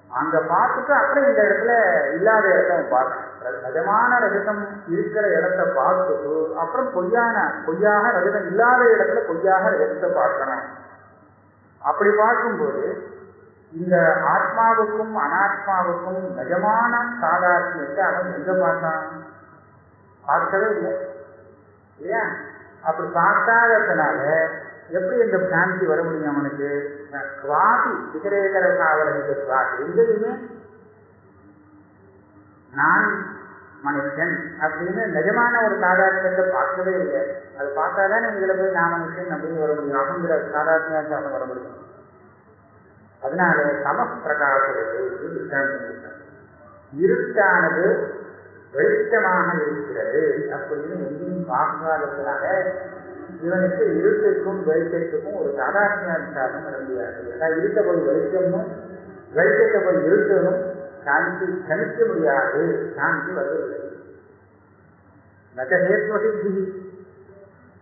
அங்க பார்த்துட்டு அப்புறம் இந்த இடத்துல இல்லாத இடத்த பார்க்கணும். நிஜமான ரஜிதம் இருக்கிற இடத்த பார்த்துட்டு அப்புறம் பொய்யாக ரஜிதம் இல்லாத இடத்துல பொய்யாக ரஜிதத்தை பார்க்கணும். அப்படி பார்க்கும்போது இந்த ஆத்மாவுக்கும் அனாத்மாவுக்கும் நிஜமான சாதாரணத்தை அவன் எங்க பார்த்தான்? பார்க்கவே இல்லை இல்லையா? அப்படி பார்க்காததுனால எப்படி இந்த பிராந்தி வர முடியும் அவனுக்கு? சுவாதி விகரேதர சாவரனுக்கு சுவாதி எங்கேயுமே நான் மனுஷன் அப்படின்னு நிஜமான ஒரு சாதாரணத்தை பார்க்கவே இல்லை. அது பார்த்தாதானே இதுல போய் நான் மனுஷன் அப்படின்னு வர முடியும், அப்படிங்கிற சாதாரண வர முடியும். அதனால சமப்பிரகாசம் இருட்டானது வெளிச்சமாக இருக்கிறது அப்படின்னு எங்கேயும் பார்க்காததுனால இவனுக்கு இருட்டுக்கும் வெளிச்சத்துக்கும் ஒரு சாதாரண விசாரம் வர முடியாது. ஏன்னா இருட்ட போய் வெளிச்சமும் வெளிச்சத்தை போய் இருட்டனும் சாந்தி கணிக்க முடியாது, சாந்தி வருவதில்லை. நகேத்வசித்தி.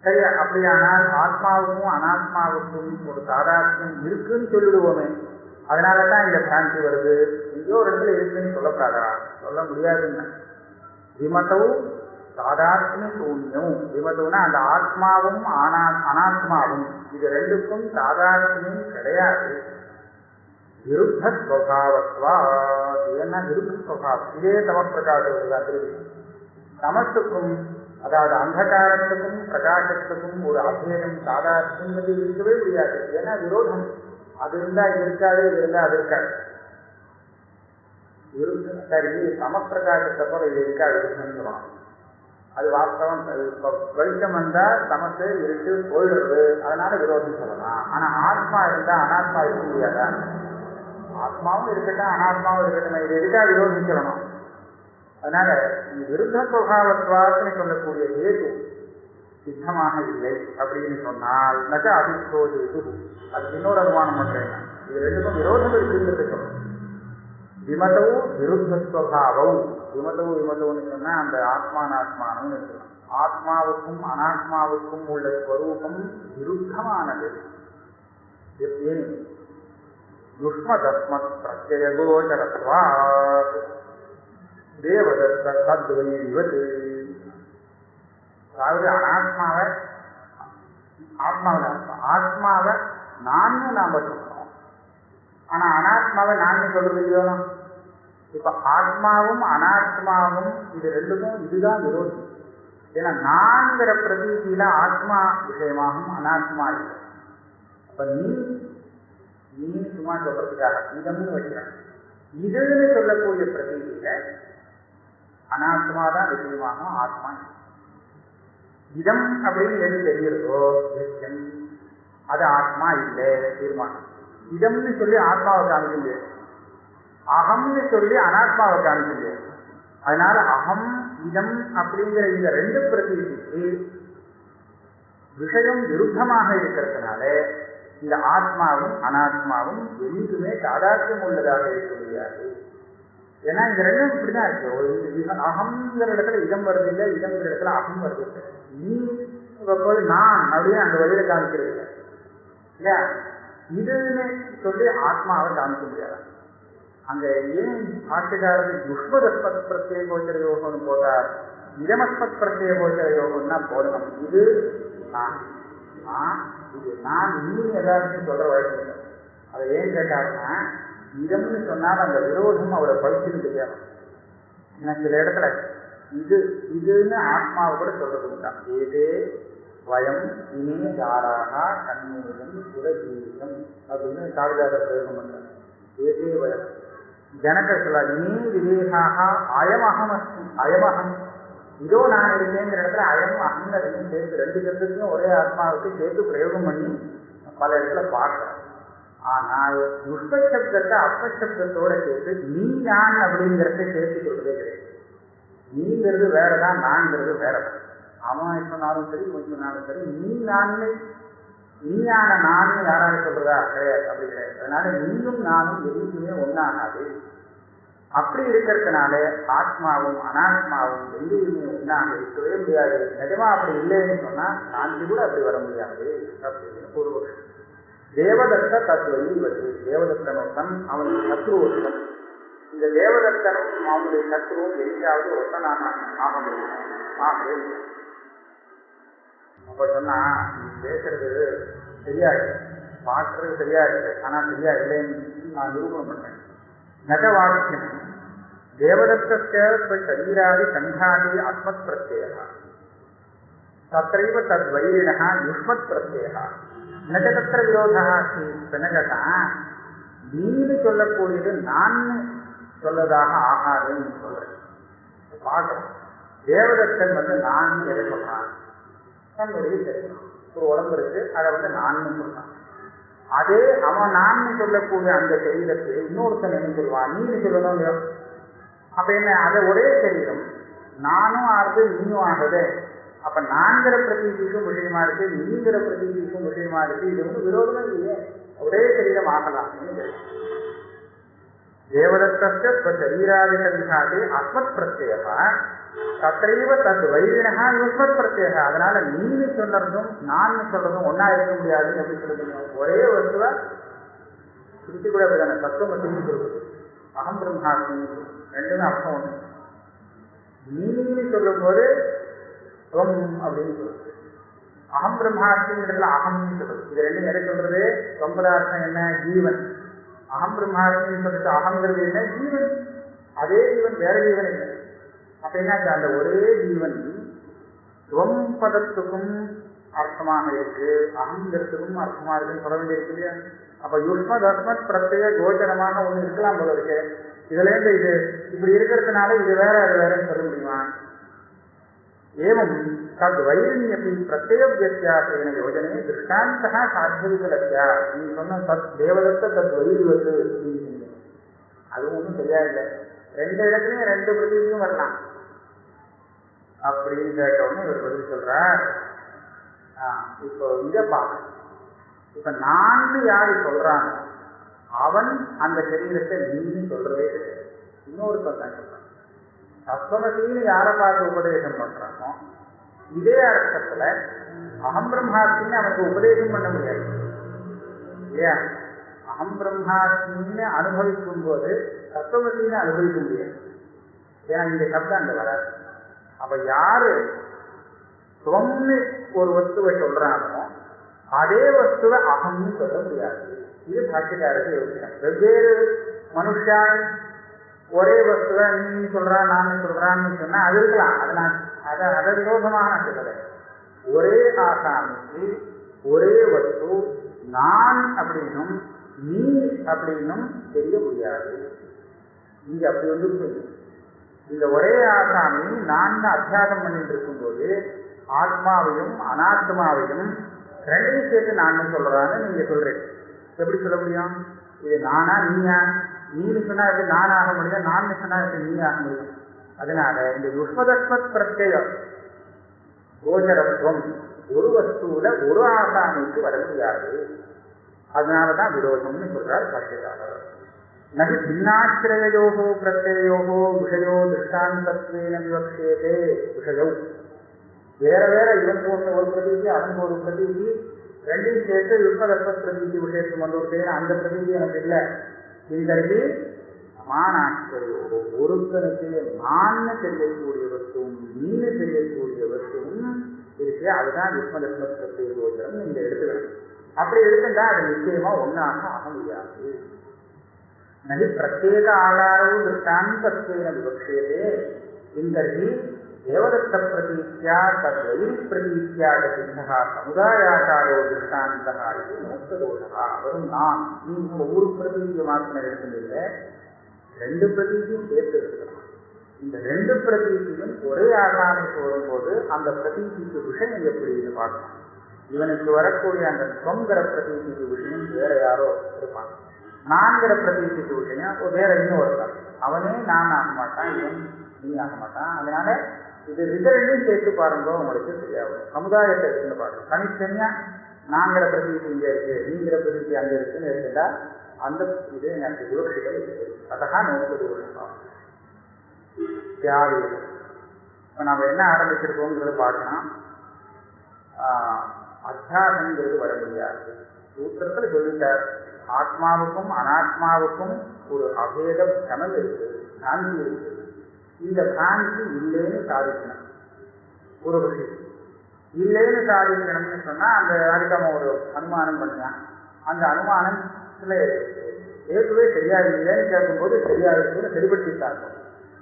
சரியா? அப்படியானால் ஆத்மாவுக்கும் அனாத்மாவுக்கும் ஒரு தாதாத்மியம் இருக்குன்னு சொல்லிடுவோமே, அதனாலதான் இந்த பிராந்தி வருது. எங்கேயோ ஒரு இடத்துல இருக்குன்னு சொல்லப்படாதா? சொல்ல முடியாதுன்னு. விமதவும் தாதாத்மிய சூன்யம். விமதவுனா அந்த ஆத்மாவும் அனாத்மாவும் இது ரெண்டுக்கும் தாதாத்மியம் கிடையாது. விருத்த ஸ்வபாவத்வா. என்ன விருத்த ஸ்வபாவம்? இதே தமப்பிரகாசம் திருவி. தமசுக்கும் அதாவது அந்தகாரத்துக்கும் பிரகாசத்துக்கும் ஒரு அபேதம் தாதாத்மியம் இருக்கவே முடியாது. ஏன்னா விரோதம். அது இருந்தா இது இருக்காது, இது இருந்தா அது இருக்காது. சரி, சமப்பிரகாசத்தை போல இது இருக்காது சொல்லணும். அது வாஸ்தவம். வெளிச்சம் வந்தா சமத்து இருட்டு போயிடுறது, அதனால விரோதம் சொல்லலாம். ஆனா ஆத்மா இருந்தா அனாத்மா இருக்க முடியாதா? ஆத்மாவும் இருக்கட்டும் அனாத்மாவும் இருக்கட்டும், இது இருக்கா விரோதம் சொல்லணும். அதனால விருத்த சுபாவத்வான்னு சொல்லக்கூடிய ஹேது சித்தமாக இல்லை அப்படின்னு சொன்னால் நச்ச அபிஷோஜேது. அது இன்னொரு அனுமானம் பண்றேன். இது ரெண்டுக்கும் விரோதம் இருக்குங்கிறது சொல்லணும். விமதவும் விருத்தஸ்வபாவம். விமதவும் விமதவுன்னு சொன்னா அந்த ஆத்மானாத்மானம் இருக்கலாம். ஆத்மாவுக்கும் அனாத்மாவுக்கும் உள்ள ஸ்வரூபம் விருத்தமானது. ஏன்? யுஷ்மதஸ்மத் பிரத்யகோச்சரத்வா தேவதத்த தத்வைவது. அதாவது ஆத்மாவை நான்னு நாம சொல்றோம், ஆனா அனாத்மாவை நான் சொல்றது இல்லையோ. இப்ப ஆத்மாவும் அனாத்மாவும் இது ரெண்டுக்கும் இதுதான் விரோதம். ஏன்னா நான்கிற பிரதீதியில ஆத்மா விஷயமாகவும் அனாத்மா இல்லை. அப்ப நீ சும்மா சொல்றதுக்காக இதம்னு வைக்கிறேன். இதுன்னு சொல்லக்கூடிய பிரதீதியில அனாத்மாதான் விஷயமாகும், ஆத்மா. இதம் அப்படின்னு எது தெரிகிறதோ விஷயம் அது ஆத்மா இல்லை தீர்மானம். இதம்னு சொல்லி ஆத்மாவை காமிக்க முடியாது, அகம்னு சொல்லி அனாத்மாவை காமிக்க முடியாது. அதனால அகம் இதம் அப்படிங்கிற இந்த ரெண்டு பிரதீதிக்கு விஷயம் விருத்தமாக இருக்கிறதுனால இந்த ஆத்மாவும் அனாத்மாவும் என்னைக்குமே தாதாத்மியம் உள்ளதாக இருக்க முடியாது. ஏன்னா இந்த ரெண்டும் இப்படிதான் இருக்கு. அகம்ங்கிற இடத்துல இதம் வருது இல்லை, இதம்ங்கிற இடத்துல அகம் வருது இல்லை. நீ போது நான் அப்படின்னு அந்த வழியில காமிக்கிறது இல்லை இல்லையா? இதுன்னு சொல்லி ஆத்மாவை காமிக்க முடியாது. அங்க ஏன் ஆட்சிக்காரது யுஷ்மதஸ்மத் பிரத்யேக கோச்சர யோகம்னு போட்டார், இதமஸ்மத் பிரத்யேக கோச்சர யோகம்னா போடணும். இது நான் இது நான் இன்னும் எல்லாருக்கும் சொல்ற வழக்கம். அதை ஏன் கேட்டாருன்னா, இதம்னு சொன்னால் அந்த விரோதம் அவரை பழிச்சுன்னு தெரியாது. ஏன்னா சில இடத்துல இதுன்னு ஆத்மாவை கூட சொல்றது உண்டா. ஏதே வயம் இனே தாராக கண்ணீரம் சுரஜீவிதம் அப்படின்னு காளிதாசர் பிரயோகம் பண்றாங்க. ஏதே வயம் ஜனக சொல்ல இனே விவேகாக அயமகம் அஸ்தி. அயமகம் இதோ நான் இருக்கேங்கிற இடத்துல அயம் அகங்க சேர்த்து ரெண்டு சப்தத்தையும் ஒரே ஆத்மாவுக்கு சேர்த்து பிரயோகம் பண்ணி பல இடத்துல பார்க்கிறோம். ஆனால் யுஷ்மசப்தத்தை அப்பசப்தத்தோட சேர்த்து நீ நான் அப்படிங்கிறத சேர்த்து சொல்றதே கிடையாது. நீங்கிறது வேறதான், நான்கிறது வேறதான். அவன் சொன்னாலும் சரி, இவன் சொன்னாலும் சரி, நீயான நான் யாராவது சொல்றதா கிடையாது, அப்படி கிடையாது. அதனால நீயும் நானும் எதுக்குமே ஒன்னாகாது. அப்படி இருக்கிறதுனால ஆத்மாவும் அனாத்மாவும் எங்கேயுமே ஒன்னாக இருக்கவே முடியாது. நிஜமா அப்படி இல்லைன்னு சொன்னா சாந்தி கூட அப்படி வர முடியாது அப்படின்னு கூறுவது. தேவதத்த தத்துவம் வருது. தேவதத்தன் அவனுக்கு சத்ரு ஒருத்தன். இந்த தேவதத்தனும் அவனுடைய சத்ருவும் எங்கேயாவது ஒத்தனாக ஆக முடியும், ஆகவே முடியும். அப்ப சொன்னா பேசுறது சரியா இருக்கு, பார்க்கறது சரியா இருக்கு, ஆனா சரியா இல்லைன்னு நான் நிரூபணம் பண்றேன். நகவாக்கியம் தேவதத்தஸ்ய சரீராதி சங்காதி அஸ்மத் பிரத்யேக தத்ரைவ தத்வைரிணः யுஷ்மத் பிரத்யேக நச்ச தத்திர விரோதா அஸ்தி. பின்னகட்டா நீன்னு சொல்லக்கூடியது நான் சொல்லதாக ஆகாதுன்னு சொல்றேன். பார்க்கணும், தேவதத்தன் நான் எதை சொல்றான்? தன்னுடைய சரீரம் ஒரு உடம்பு இருக்கு, அதை நான் சொல்றான். அதே அவன் நான் சொல்லக்கூடிய அந்த சரீரத்தை இன்னொருத்தன் என்ன சொல்லுவான்? நீன்னு சொல்லணும் இல்லையோ? அப்ப என்ன, அதை ஒரே சரீரம் நானும் ஆகுது நீயும் ஆகுது. அப்ப நான்கிற பிரதீதிக்கும் விஷயமா இருக்கு, நீங்கிற பிரதீதிக்கும் விஷயமா இருக்கு. இது வந்து விரோதமே இல்லையே, ஒரே சரீரம் ஆகலாம். தேவதத்தஸ்ய சரீராதிகாதே அஸ்மத் பிரத்யேகா தத்தைவ தத் வைரிணா யுஸ்மத் பிரத்யேக. அதனால நீன்னு சொல்றதும் நான் சொல்றதும் ஒன்னா இருக்க முடியாதுன்னு எப்படி சொல்லுங்க. ஒரே வஸ்துவ சுத்தி கூட அப்படிதானே, தத்துவம் திரும்பி சொல்றது அகம் பிரம்மாஸ்மி ரெண்டுமே அர்த்தம் ஒண்ணு. நீன்னு சொல்லும் போது துவம் அப்படின்னு சொல்றது, அகம் பிரம்மாஸ்மிங்கிறதுல அகம்னு சொல்றது. இது ரெண்டும் எதை சொல்றது? தொம்பதார்த்தம் என்ன? ஜீவன். அகம் பிரம்மாஸ்மின்னு சொல்றது அகங்கிறது என்ன? ஜீவன். அதே ஜீவன், வேற ஜீவன் இல்லை. அப்ப என்ன, அந்த ஒரே ஜீவன் துவம் பதத்துக்கும் அர்த்தமாக இருக்கு, அகங்கிறதுக்கும் அர்த்தமா இருக்குன்னு சொல்ல வேண்டியிருக்கு இல்லையா? அப்ப யுஷ்மத் அஸ்மத் பிரத்யேக கோச்சரமாக ஒண்ணு இருக்கலாம் போல இருக்கு. இதுல இருந்து இது இப்படி இருக்கிறதுனால இது வேற அது வேறன்னு சொல்ல முடியுமா? ஏவம் தத் வைரண்யபி பிரத்யேக வித்தியாசேன யோஜனை திருஷ்டாந்தா சாத்தியவிகலட்சியா. நீ சொன்ன தத் தேவதத்த தத் வைரிவத்து அதுவும் ஒன்றும் சரியா இல்லை. ரெண்டு இடத்துலையும் ரெண்டு பிரதியும் வரலாம் அப்படின்னு கேட்ட உடனே இவர் பதில் சொல்றார். இப்போ இதை பார்க்க, இப்ப நான் யாரு சொல்றானோ அவன் அந்த சரீரத்தை நீன்னு சொல்றதே கிடையாது, இன்னொருத்தன் தான் சொல்றான். தத்துவமதின்னு யாரை பார்த்து உபதேசம் பண்றானோ இதே அர்த்தத்துல அகம் பிரம்மாஸ்மின்னு அவனுக்கு உபதேசம் பண்ண முடியாது இல்லையா? அகம் பிரம்மாஸ்மின்னு அனுபவிக்கும் போது தத்துவமதின்னு அனுபவிக்க முடியாது, ஏன்னா இந்த சப்தம் அங்க வராது. அப்ப யாரு துவம்னு ஒரு வஸ்துவை சொல்றானோ அதே வஸ்துவை அகம்னு சொல்ல முடியாது. இது பாக்கியக்காரருக்கு யோசிக்கணும். வெவ்வேறு மனுஷால் ஒரே வஸ்துவை நீ சொல்றான் நான் சொல்றான்னு சொன்னா அது இருக்கலாம், அதை விரோதமாக நான் சொல்லலை. ஒரே ஆசாமிக்கு ஒரே வஸ்து நான் அப்படின்னும் நீ அப்படின்னும் தெரிய முடியாது. இங்க அப்படி வந்து இந்த ஒரே ஆசாமி நான் அத்தியாசம் பண்ணிட்டு இருக்கும்போது ஆத்மாவையும் அனாத்மாவையும் ரெண்டையும் சேர்த்து நான் சொல்றான்னு நீங்க சொல்றீங்க. எப்படி சொல்ல முடியும்? இது நானா நீயா? நீனு சொன்னா எப்படி நான் ஆக முடியும், நான் சொன்னா எப்படி நீ ஆக முடியும்? அதனால இந்த யுஷ்மதஸ்மத் பிரத்யம் கோச்சரத்துவம் ஒரு வஸ்துல ஒரு ஆசாமிக்கு வர முடியாது. அதனாலதான் விரோதம்னு சொல்றார் பாஷ்யக்காரர். நகி பின்னாசிரயோகோ பிரத்யோகோ விஷயோ திருஷ்டாந்தத்வேன விவக்ஷேதே. விஷயோ வேற வேற, இவன் போன்ற ஒரு பிரதீதி அவன் ஒரு பிரதீதி ரெண்டையும் சேர்த்து யுஷ்மதஸ்மத் பிரதீதி விஷயத்துக்கு வந்து ஒரு அந்த பிரதீதி எனக்கு இல்லை. இன்றைக்கு சமானாசிரயோகோ ஒருத்தனுக்கு நான் தெரியக்கூடிய வஸ்துவும் நீனு தெரியக்கூடிய வஸ்துவும் இருக்கு. அதுதான் யுஷ்மதஸ்மத் பிரத்யேக கோச்சரம் நீங்க எடுத்துக்கணும். அப்படி எடுத்துட்டா அது நிச்சயமா ஒன்னாக ஆக முடியாது. நகி பிரத்யேக ஆகாரோ திருஷ்டாந்தத்வேன விவக்ஷேதே. இன்றைக்கு தேவதத்த பிரதீத்யா தத்வைரி பிரதீத்யாக சித்தா சமுதாயாகாரோ திருஷ்டாந்தா இது மோட்சதோஷா. வரும் நான் நீ ஒவ்வொரு பிரதீதியை மாத்திரம் எடுத்துட்டு ரெண்டு பிரதீதியும் சேர்த்து எடுத்துக்கலாம். இந்த ரெண்டு பிரதீதியும் ஒரே ஆசாமிக்கு வரும்போது அந்த பிரதீதிக்கு விஷயம் எப்படின்னு பார்க்கணும். இவனுக்கு வரக்கூடிய அந்த சொங்கிற பிரதீதிக்கு விஷயம் வேற யாரோ இருப்பான், நான்கிற பிரதீதிக்கு விஷயம் வேற இன்னும் ஒருத்தான். அவனே நான் ஆக மாட்டான், இவன் நீ ஆக மாட்டான். அதனால இது ரெண்டையும் சேர்த்து பாருங்க, உங்களுக்கு சரியாகும். சமுதாயத்தை எடுத்துன்னு பாருங்க. தனித்தனியா நாங்கிற பிரதீதி இங்க இருக்கு, நீங்கிற பிரதீதி அங்க இருக்குன்னு எடுத்துட்டா அந்த இது எனக்கு விவக்ஷிகள் இருக்கு. அதான் நோக்கது தியாகி. இப்ப நம்ம என்ன ஆரம்பிச்சிருக்கோங்கிறத பார்க்கணும். அத்தியாசங்கிறது வர முடியாது. சூத்திரத்துல சொல்லிட்டார், ஆத்மாவுக்கும் அனாத்மாவுக்கும் ஒரு அபேத கனவு இருக்கு, பிராந்தி இருக்கு. இந்த பிராந்தி இல்லைன்னு சாதிக்கணும். ஒரு விஷயம் இல்லைன்னு சாதிக்கணும்னு சொன்னா அந்த அதுக்காம ஒரு அனுமானம் பண்ணலாம். அந்த அனுமானத்துல ஏற்கவே சரியா இல்லைன்னு கேட்கும்போது சரியா இருக்குன்னு சரிபடுத்திட்டாங்க.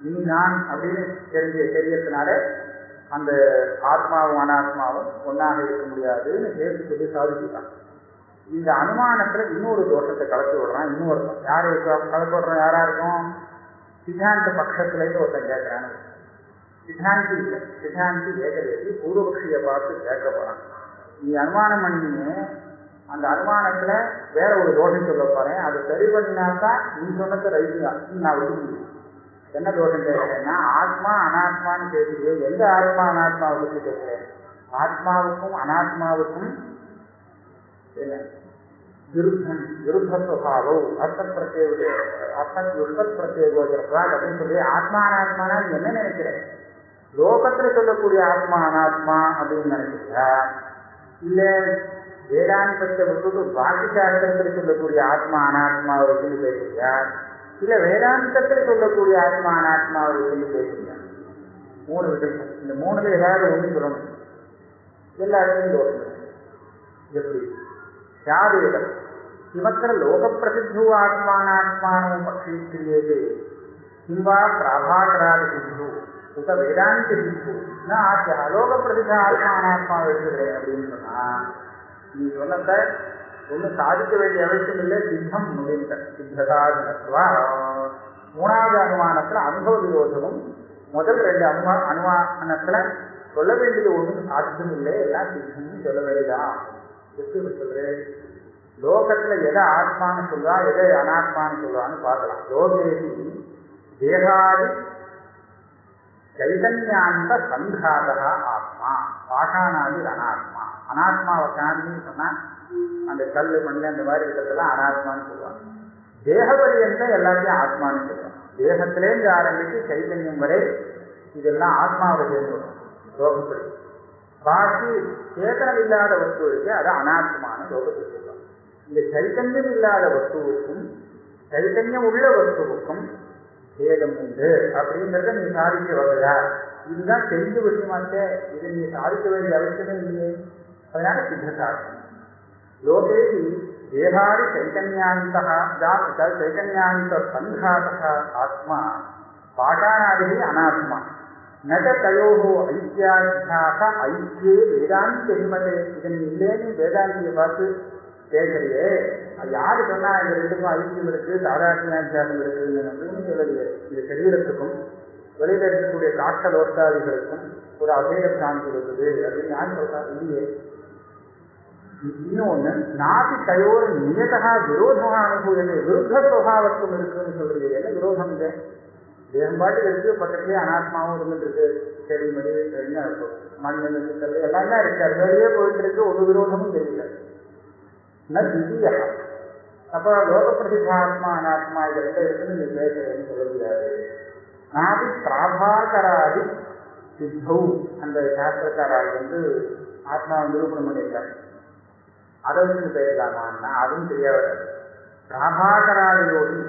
நீ நான் அப்படின்னு தெரியறதுனால அந்த ஆத்மாவும் அனாத்மாவும் ஒன்னாக இருக்க முடியாதுன்னு சேர்த்து சொல்லி சாதிச்சுட்டான். இந்த அனுமானத்துல இன்னொரு தோஷத்தை கலந்து விடுறான். இன்னொருத்தன் யாரு கலந்து விடுறோம்? யாரா இருக்கும்? சித்தாந்த பட்சத்துலேருந்து ஒருத்தன் கேட்கிறான்னு. சித்தாந்தி இல்லை, சித்தாந்தி ஏகதேசி பூர்வபக்ஷியை பார்த்து கேட்க போறான். நீ அனுமானம் பண்ணினே அந்த அனுமானத்துல வேற ஒரு தோஷம் சொல்ல போறேன், அதை சரி பண்ணினாக்கா நீ சொன்னது ரைட்டு தான், நான் விட்டு முடியும். என்ன தோஷம் கேட்கிறேன்னா, ஆத்மா அனாத்மான்னு பேசுகிறே, எந்த ஆத்மா அனாத்மாவை பற்றி கேட்கிறேன்? ஆத்மாவுக்கும் அனாத்மாவுக்கும் என்ன விருத்த சுவாவம் அர்த்தம் பிரத்யேக அர்த்தம் உற்பத் பிரத்யேகோச்சரா அப்படின்னு சொல்லி ஆத்மா அனாத்மானா நீ என்ன நினைக்கிறேன்? லோகத்துல சொல்லக்கூடிய ஆத்மா அனாத்மா அப்படின்னு நினைக்கிறியா, இல்ல வேதாந்தத்தை விட்டுட்டு பாக்கி சாஸ்திரத்தில் சொல்லக்கூடிய ஆத்மா அனாத்மாவை வச்சு பேசுறியா, இல்ல வேதாந்தத்தில் சொல்லக்கூடிய ஆத்மா அனாத்மாவை வச்சு பேசுறியா? 3 விஷயம். இந்த 3ல ஏதாவது ஒன்று சொல்லணும். எல்லாருக்கும் தோணும். எப்படி யாதேதம் கிமத்திர லோக பிரசித்தோ ஆத்மானாத்மானோ பக்ஷீக்கிரியதே கிம்பா பிராபாகராதி சித்து உத வேதாந்தி சித்து நான் ஆச்சா லோக பிரசித்த ஆத்மானாத்மாவை எடுத்துக்கிறேன் அப்படின்னு சொன்னா நீ சொன்னத ஒன்றும் சாதிக்க வேண்டிய அவசியம் இல்லை. சித்தம் முடிந்த சித்தசாதனத்துவா 3வது அனுமானத்துல அனுபவ விரோதமும் முதல் 2 அனுமானத்துல சொல்ல வேண்டியது ஒன்றும் சாத்தியம் இல்லை, எல்லாம் சித்தம்னு சொல்ல வேண்டியதான். எப்படி சொல்றேன்? லோகத்துல எதை ஆத்மான்னு சொல்றா, எதை அனாத்மான்னு சொல்றான்னு பார்க்கலாம். லோகேசி தேகாதி சைதன்யாந்த சங்காதா ஆத்மா பாஷானாதி அனாத்மா. அனாத்மாவை காந்தின்னு சொன்னா அந்த கல் மண் அந்த மாதிரி இருக்கிறதெல்லாம் அனாத்மான்னு சொல்லுவாங்க. தேக பரியந்த எல்லாத்தையும் ஆத்மான்னு சொல்லுவாங்க. தேகத்திலேருந்து ஆரம்பித்து சைதன்யம் வரை இதெல்லாம் ஆத்மாவை சேர்ந்து வரும் லோகப்படி. பாக்கி சேதனம் இல்லாத வஸ்து இருக்கு, அது அனாத்மான லோகத்தை சொல்லுவாங்க. இந்த சைத்தன்யம் இல்லாத வஸ்துவுக்கும் சைத்தன்யம் உள்ள வஸ்துவுக்கும் பேதம் உண்டு அப்படிங்கிறத நீ சாதிக்க வகையா? இதுதான் தெரிஞ்ச விஷயமாச்சே, இதை நீ சாதிக்க வேண்டிய அவசியமே இல்லையே. அதனால சித்தசாஸ்திரம் லோகேகி தேகாதி சைத்தன்யாந்த சைத்தன்யாந்த சங்காதா ஆத்மா பாஷாணாதி அனாத்மா நட தயோகோ ஐக்கியாத்யாக ஐக்கியே வேதாந்தி என்பது. இதன் இல்லைன்னு வேதாந்தியை பார்த்து பேசுறியே, அது யாரு சொன்னா இந்த 2க்கும் ஐக்கியம் இருக்கு சாதாரணாத்தியாசம் இருக்கு அப்படின்னு சொல்லலையே. இந்த சரீரத்துக்கும் வெளியில இருக்கக்கூடிய காஷ்டலோஷ்டாதிகளுக்கும் ஒரு அபேதம் காமிச்சு இருக்குது அப்படின்னு யார் சொல்றா? இல்லையே. இன்னொன்னு நாதி தயோர் நியதா விரோதமா அனுபவம் விருத்த சுவாவத்துவம் இருக்குன்னு சொல்றீங்க. என்ன விரோதம் இல்லை? தேகம்பாட்டு இருக்கு, பக்கத்துலேயே அனாத்மாவும் இருந்துருக்கு. செடி மடி என்ன இருக்கும், மண் கல் எல்லாம் தான் இருக்கு, அது வெளியே போயிட்டு இருக்கு. ஒரு விரோதமும் தெரியல. திவ்யா அப்ப லோக பிரசித்த ஆத்மா அனாத்மா இது 2 இருக்குன்னு நீ பேசுறேன்னு சொல்ல முடியாது. நாதி பிராபாகராதி சித்தௌ அந்த சாஸ்திரக்காரால் ஆத்மாவை நிரூபணம் பண்ணியிருக்காங்க. அதை வச்சு பேசலாமான்னா அதுவும் தெரியாது. பிராபாகராதியோடி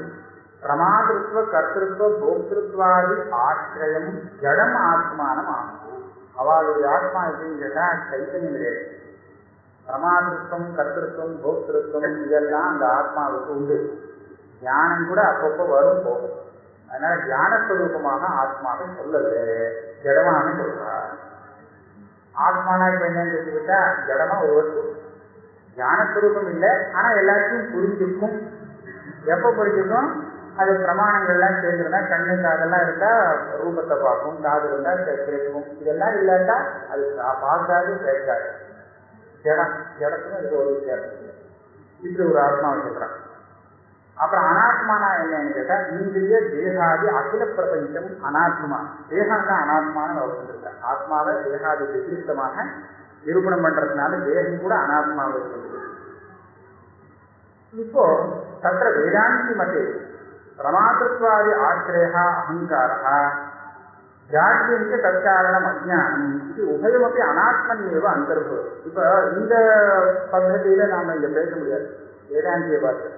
பிரமாதிருத்வ கர்த்திருவ போக்திருத்வாதி ஆசிரியம் ஜடம் ஆத்மானம் ஆகும். அவளுடைய ஆத்மா எப்படின்னு கேட்டா சைத்தன்யம் கிடையாது. பிரமாதிருத்தம் கர்த்திருத்தம் போக்திருத்தம் இதெல்லாம் அந்த ஆத்மாவுக்கு உண்டு. ஞானம் கூட அப்பப்போ வரும் போகும். அதனால ஞானஸ்வரூபமாக ஆத்மாவை சொல்லல, ஜடமாக சொல்றார். ஆத்மானா இப்ப என்னன்னு தெரிஞ்சுக்கிட்டா ஜடமா ஒரு வஸ்து, ஞானஸ்வரூபம் இல்லை. ஆனா எல்லாத்தையும் புரிஞ்சுக்கும். எப்ப புரிஞ்சுக்கும்? அது பிரமாணங்கள்லாம் சேர்ந்துருந்தா கண்ணு காதெல்லாம் இருந்தா ரூபத்தை பார்க்கும், காது இருந்தா கேட்கும். இதெல்லாம் இல்லாட்டா அது பார்க்காது கேட்காது. ஜடம் ஜடத்துக்கும் இது ஒரு வித்தியாசம். இப்படி ஒரு ஆத்மாவை சொல்றான். அப்புறம் அனாத்மானா என்னன்னு கேட்டா இந்திரிய தேகாதி அகில பிரபஞ்சம் அனாத்மா. தேகம் தான் அனாத்மான்னு அவர் சொல்லிருக்கார். ஆத்மாவை தேகாதி விசிருஷ்டமாக நிரூபணம் பண்றதுனால தேகம் கூட அனாத்மாவை சொல்லுது. இப்போ தத்திர வேதாந்தி மதே பிரமாதத்வாதி ஆசிரயா அகங்காரா ஜாத்தியங்க தற்காரணம் அஜ்ஞானம் இது உபயமப்பி அனாத்மன்யேவ அந்தர்பவம். இப்போ இந்த பద్ధதியில நாம இங்க பேச முடியாது. வேதாந்தியை பார்த்து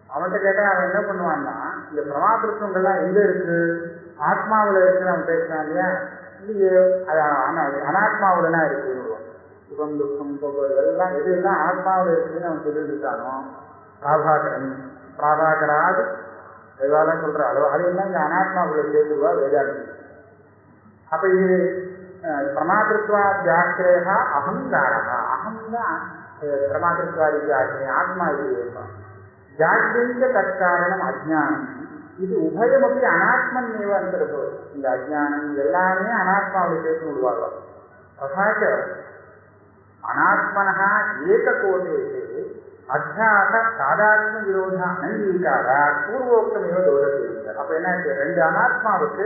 அவன்கிட்ட கேட்டா அவன் என்ன பண்ணுவான்னா, இந்த பிரமாதத்துவங்கள்லாம் எங்க இருக்கு? ஆத்மாவில் இருக்குன்னு அவன் பேசுறான் இல்லையா? இல்லையே, அது அனாத்மாவில்னா இருக்குன்னு. சுகம் துக்கம் போக்குவரத்து எல்லாம் எதுலாம் ஆத்மாவில் இருக்குன்னு அவன் சொல்லிட்டு இருக்கானோ, பிராபாகராது தெய்வாலாம் சொல்ற அளவு அதையெல்லாம் இந்த அனாத்மாவில் சேர்த்துருவா வேதாந்தி. அப்ப இது பிரமாதிருத்வாத்தியாசிரயா அகங்காரா. அகம்தான் பிரமாதிருத்வாதிக்கு ஆசிரியம், ஆத்மா இது இருப்பான். ஜாத்தியங்க தற்காரணம் அஜ்ஞானம் இது உபயமப்பி அனாத்மன்யேவ அந்தர்பவம். இந்த அஜ்ஞானம் எல்லாமே அனாத்மாவில் சேர்த்து விடுவாங்க. ததாச்ச அனாத்மனா ஏககோட்டே அத்தியாச தாதாத்ம விரோத அனங்கீகார பூர்வோக்தமேவ தோஷத்தை. அப்ப என்ன ரெண்டு அனாத்மாவுக்கு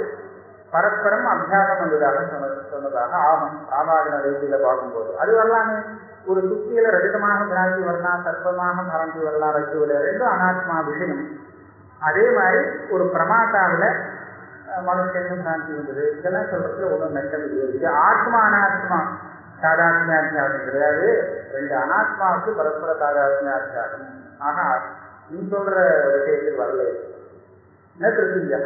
பரஸ்பரம் அத்தியாசம் வந்ததாக சொன்னதாக ஆகும். சாதாரண ரீதியில பார்க்கும்போது அது வரலாமே. ஒரு சுத்தியில ரஜிதமாக பிராந்தி வரலாம், சர்ப்பமாக பிராந்தி வரலாம், ரஜுவில ரெண்டும் அனாத்மா விஷயம். அதே மாதிரி ஒரு பிரமாத்தாவில் மனுஷன் பிராந்தி வந்தது. இதெல்லாம் சொல்றதுல ஒன்றும் நஷ்டம் இல்லையே. இது ஆத்மா அனாத்மா தாதாத்மியாத்தியாசம் கிடையாது. ரெண்டு அனாத்மாவுக்கு பரஸ்பர தாதாத்மியாத்தியாசம். ஆக நீ சொல்ற விஷயத்தில் வரல. என்ன திருப்தியா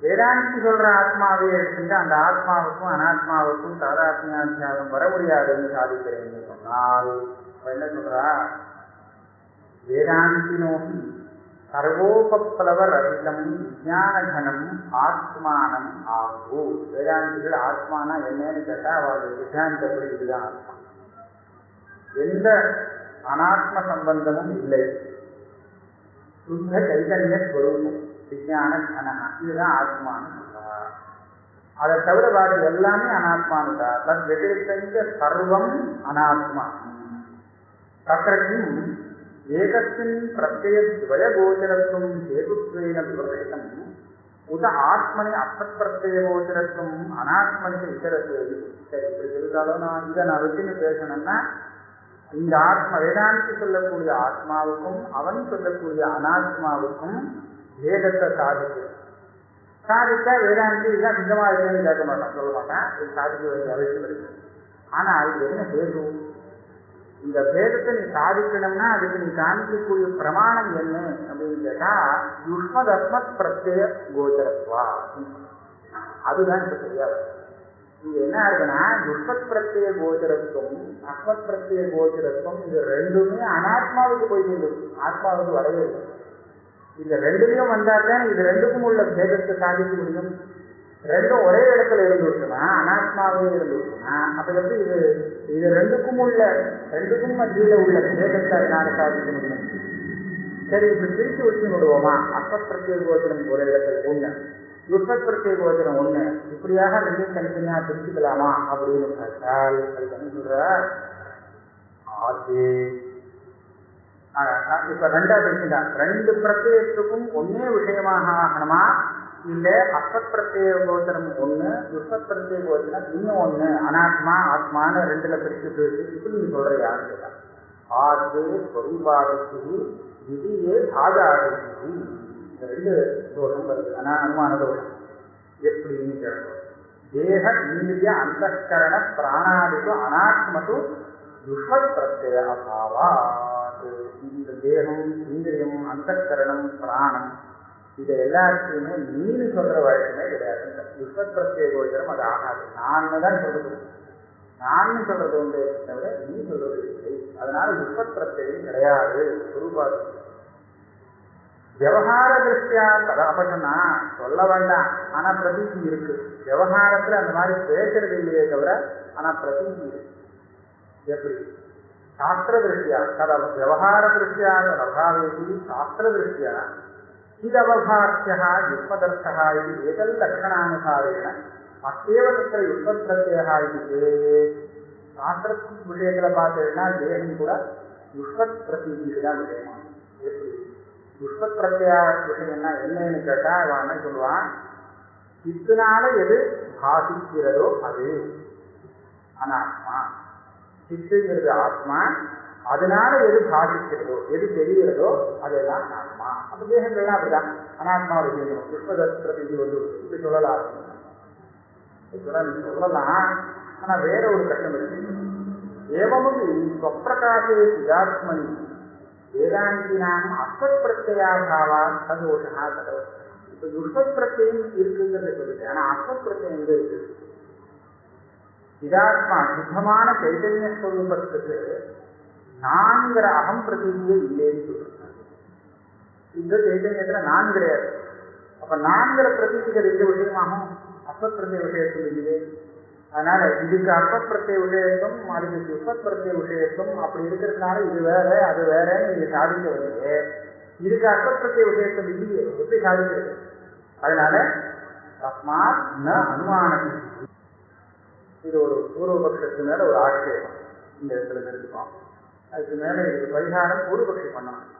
வேதாந்தி சொல்ற ஆத்மாவே எடுத்துட்டு அந்த ஆத்மாவுக்கும் அனாத்மாவுக்கும் தாதாத்மியாத்தியாசம் வர முடியாதுன்னு சாதிக்கிறேன்னு சொன்னால் என்ன சொல்றா, வேதாந்தி நோக்கி சர்வோபப்ளவ ரகிதம் விஜானகனம் ஆத்மானம் ஆகு. வேதாந்திகள் ஆத்மானா என்னன்னு கேட்டா அவர்கள் சித்தாந்தப்படி இதுதான் ஆத்மா. எந்த அனாத்ம சம்பந்தமும் இல்லை. சுத்த சைதன்ய ஸ்வரூபம் விஜான கனகா, இதுதான் ஆத்மான்னு சொல்றார். அதை தவிர பாக்கி எல்லாமே அனாத்மானுதா. தத் வெற்றித்த சர்வம் அனாத்மா. தத்திரக்கும் ஏகத்தின் பிரத்யத்வயகோச்சரத்துவம் ஹேதுத்வேன விவக்ஷிதம் உத ஆத்மனி அசத்பிரத்யகோச்சரத்துவம் அனாத்மனி இதரத்துவம். சரி, இப்படி இருந்தாலும் நான் வச்சுன்னு பேசணும்னா இந்த ஆத்மா வேதாந்தி சொல்லக்கூடிய ஆத்மாவுக்கும் அவன் சொல்லக்கூடிய அனாத்மாவுக்கும் வேதத்தை சாதிச்சா வேதாந்தி இதுதான் சித்தமா இருக்குன்னு கேட்க மாட்டான், சொல்ல மாட்டான். இது சாதிக்க வேண்டிய அவசியம் இருக்கு. ஆனா அது என்ன ஹேது? இந்த பேதத்தை நீ சாதிக்கணும்னா அதுக்கு நீ காமிக்கக்கூடிய பிரமாணம் என்ன அப்படின்னு கேட்டா யுஷ்மதஸ்மத் பிரத்யய கோச்சரத்வா. அதுதான் இப்ப தெரியாது. இங்க என்ன இருக்குன்னா யுஷ்மத் பிரத்யய கோச்சரத்துவம் அஸ்மத் பிரத்யய கோச்சரத்துவம் இது ரெண்டுமே அனாத்மாவுக்கு போய் சேர்ந்தது, ஆத்மாவுக்கு வரவே இல்லை. இந்த ரெண்டுலையும் வந்தாதான் இது ரெண்டுக்கும் உள்ள பேதத்தை சாதிக்க முடியும். ரெண்டும் ஒரே இடத்துல இருந்துச்சுன்னா அனாத்மாவே இருந்துச்சுன்னா அப்ப எப்படி இது ரெண்டுக்கும் மத்தியில உள்ள பேதத்தை அதனால சாதிக்க முடியும்? சரி, இப்படி பிரித்து வச்சு விடுவோமா? அஸ்மத் பிரத்யேக கோச்சரம் ஒரு இடத்துல ஒண்ணு, யுஷ்மத் பிரத்யேக கோச்சரம் ஒண்ணு, இப்படியாக ரெண்டையும் தனித்தனியா பிரிச்சுக்கலாமா அப்படின்னு கேட்டால் அது என்ன சொல்ற, ஆதி இப்ப ரெண்டா பிரிச்சுட்டான். ரெண்டு பிரத்யேகத்துக்கும் ஒன்னே விஷயமாக ஆகணுமா, இல்ல அஸ்மத் பிரத்யேக கோச்சரம் ஒண்ணு, யுஷ்மத் பிரத்யேக கோச்சரம் இன்னும் ஒண்ணு, அனாத்மா ஆத்மான ரெண்டுல பிரிச்சு பேசி இப்படி நீ சொல்றியான்னு கேட்டான். ஆதே ஸ்வரூபாகி விதியே பாகாகி. இந்த ரெண்டு தோஷம் வருது, அனுமான தோஷம். எப்படின்னு கேட்டோம். தேக இந்திரிய அந்தఃகரண பிராணாதிக்கு அனாத்மது யுஷ்மத் பிரத்யய அபாவா. இந்த தேகம் இந்திரியம் அந்தःகரணம் பிராணம் இதை எல்லாத்தையுமே நீனு சொல்ற வழக்கமே கிடையாது. யுஷ்மத் பிரத்யேக கோச்சரம் அது ஆகாது. நான் தான் சொல்றது, நான் சொல்றது உண்டு தவிர நீ சொல்றது இல்லை. அதனால யுஷ்மத் பிரத்யேகம் கிடையாது. சுரூபாது விவகார திருஷ்டியா கதாபட்டனா சொல்ல வேண்டாம், ஆனா பிரதீதி இருக்கு. விவகாரத்துல அந்த மாதிரி பேசுறது இல்லையே தவிர ஆனா பிரதீதி இருக்கு. எப்படி சாஸ்திர திருஷ்டியா கதா விவகார திருஷ்டியா அபாவேதி சாஸ்திர திருஷ்டியா இதவபாத்தியா யுஷ்மதர்த்தா இது ஏதல் லட்சணானுசாரேன அத்தேவ தத்திர யுஷ்மத் பிரத்யயா இது சாஸ்திர விஷயத்துல பார்த்தீங்கன்னா தேகம் கூட யுஷ்மத் பிரதீதிக்கு தான் விஷயமா. எப்படி யுஷ்மத் பிரத்யா விஷயம்னா என்னன்னு கேட்டா அவன் என்ன சொல்லுவான், சித்துனால எது பாதிக்கிறதோ அது அனாத்மா. சித்துங்கிறது ஆத்மா, அதனால எது பாதிக்கிறதோ எது தெரிகிறதோ அதெல்லாம் அனாத்மா. அப்ப தேகங்கள்லாம் அப்படிதான் அனாத்மா விஷயம். புஷ்பதத்தி வந்து இப்படி சொல்லலாம் சொல்லலாம். ஆனா வேற ஒரு கட்டம் இருக்கு. ஏவமும் ஸ்வப்பிரகாசே சிதாத்மனி வேதாந்தினாம் அஸ்மத் பிரத்யாபாவா சதோஷா ததோ. இப்ப யுஷ்மத் பிரத்யம் இருக்குங்கிறத சொல்லுது, ஆனா அஸ்மத் பிரத்யம் எங்க இருக்கு? சிதாத்மா சுத்தமான சைதன்ய ஸ்வரூபத்துக்கு நான்கிற அகம் பிரதீதியே இல்லைன்னு சொல்றாங்க. இந்த சைதன்யத்துல நான் கிடையாது. அப்ப நான்கிற பிரதீதிகள் எந்த விஷயமாகும்? அஸ்மத் பிரத்ய விஷயத்தும் இல்லையே. அதனால இதுக்கு அஸ்மத் பிரத்ய விஷயத்தும் அதுக்கு யுஷ்மத் பிரத்ய விஷயத்தும் அப்படி இருக்கிறதுனால இது வேற அது வேறன்னு நீங்க சாதிக்க வருது. இதுக்கு அஸ்மத் பிரத்ய விஷயத்தும் இல்லையே, எப்படி சாதிக்கிறது? அதனால தஸ்மாத் ந அனுமானம். இது ஒரு பூர்வபக்ஷத்து மேல ஒரு ஆட்சேபம் இந்த இடத்துல தெரிஞ்சுக்கோம். அதுக்கு மேலே இதுக்கு பரிகாரம் பூர்வபக்ஷி பண்ணணும்.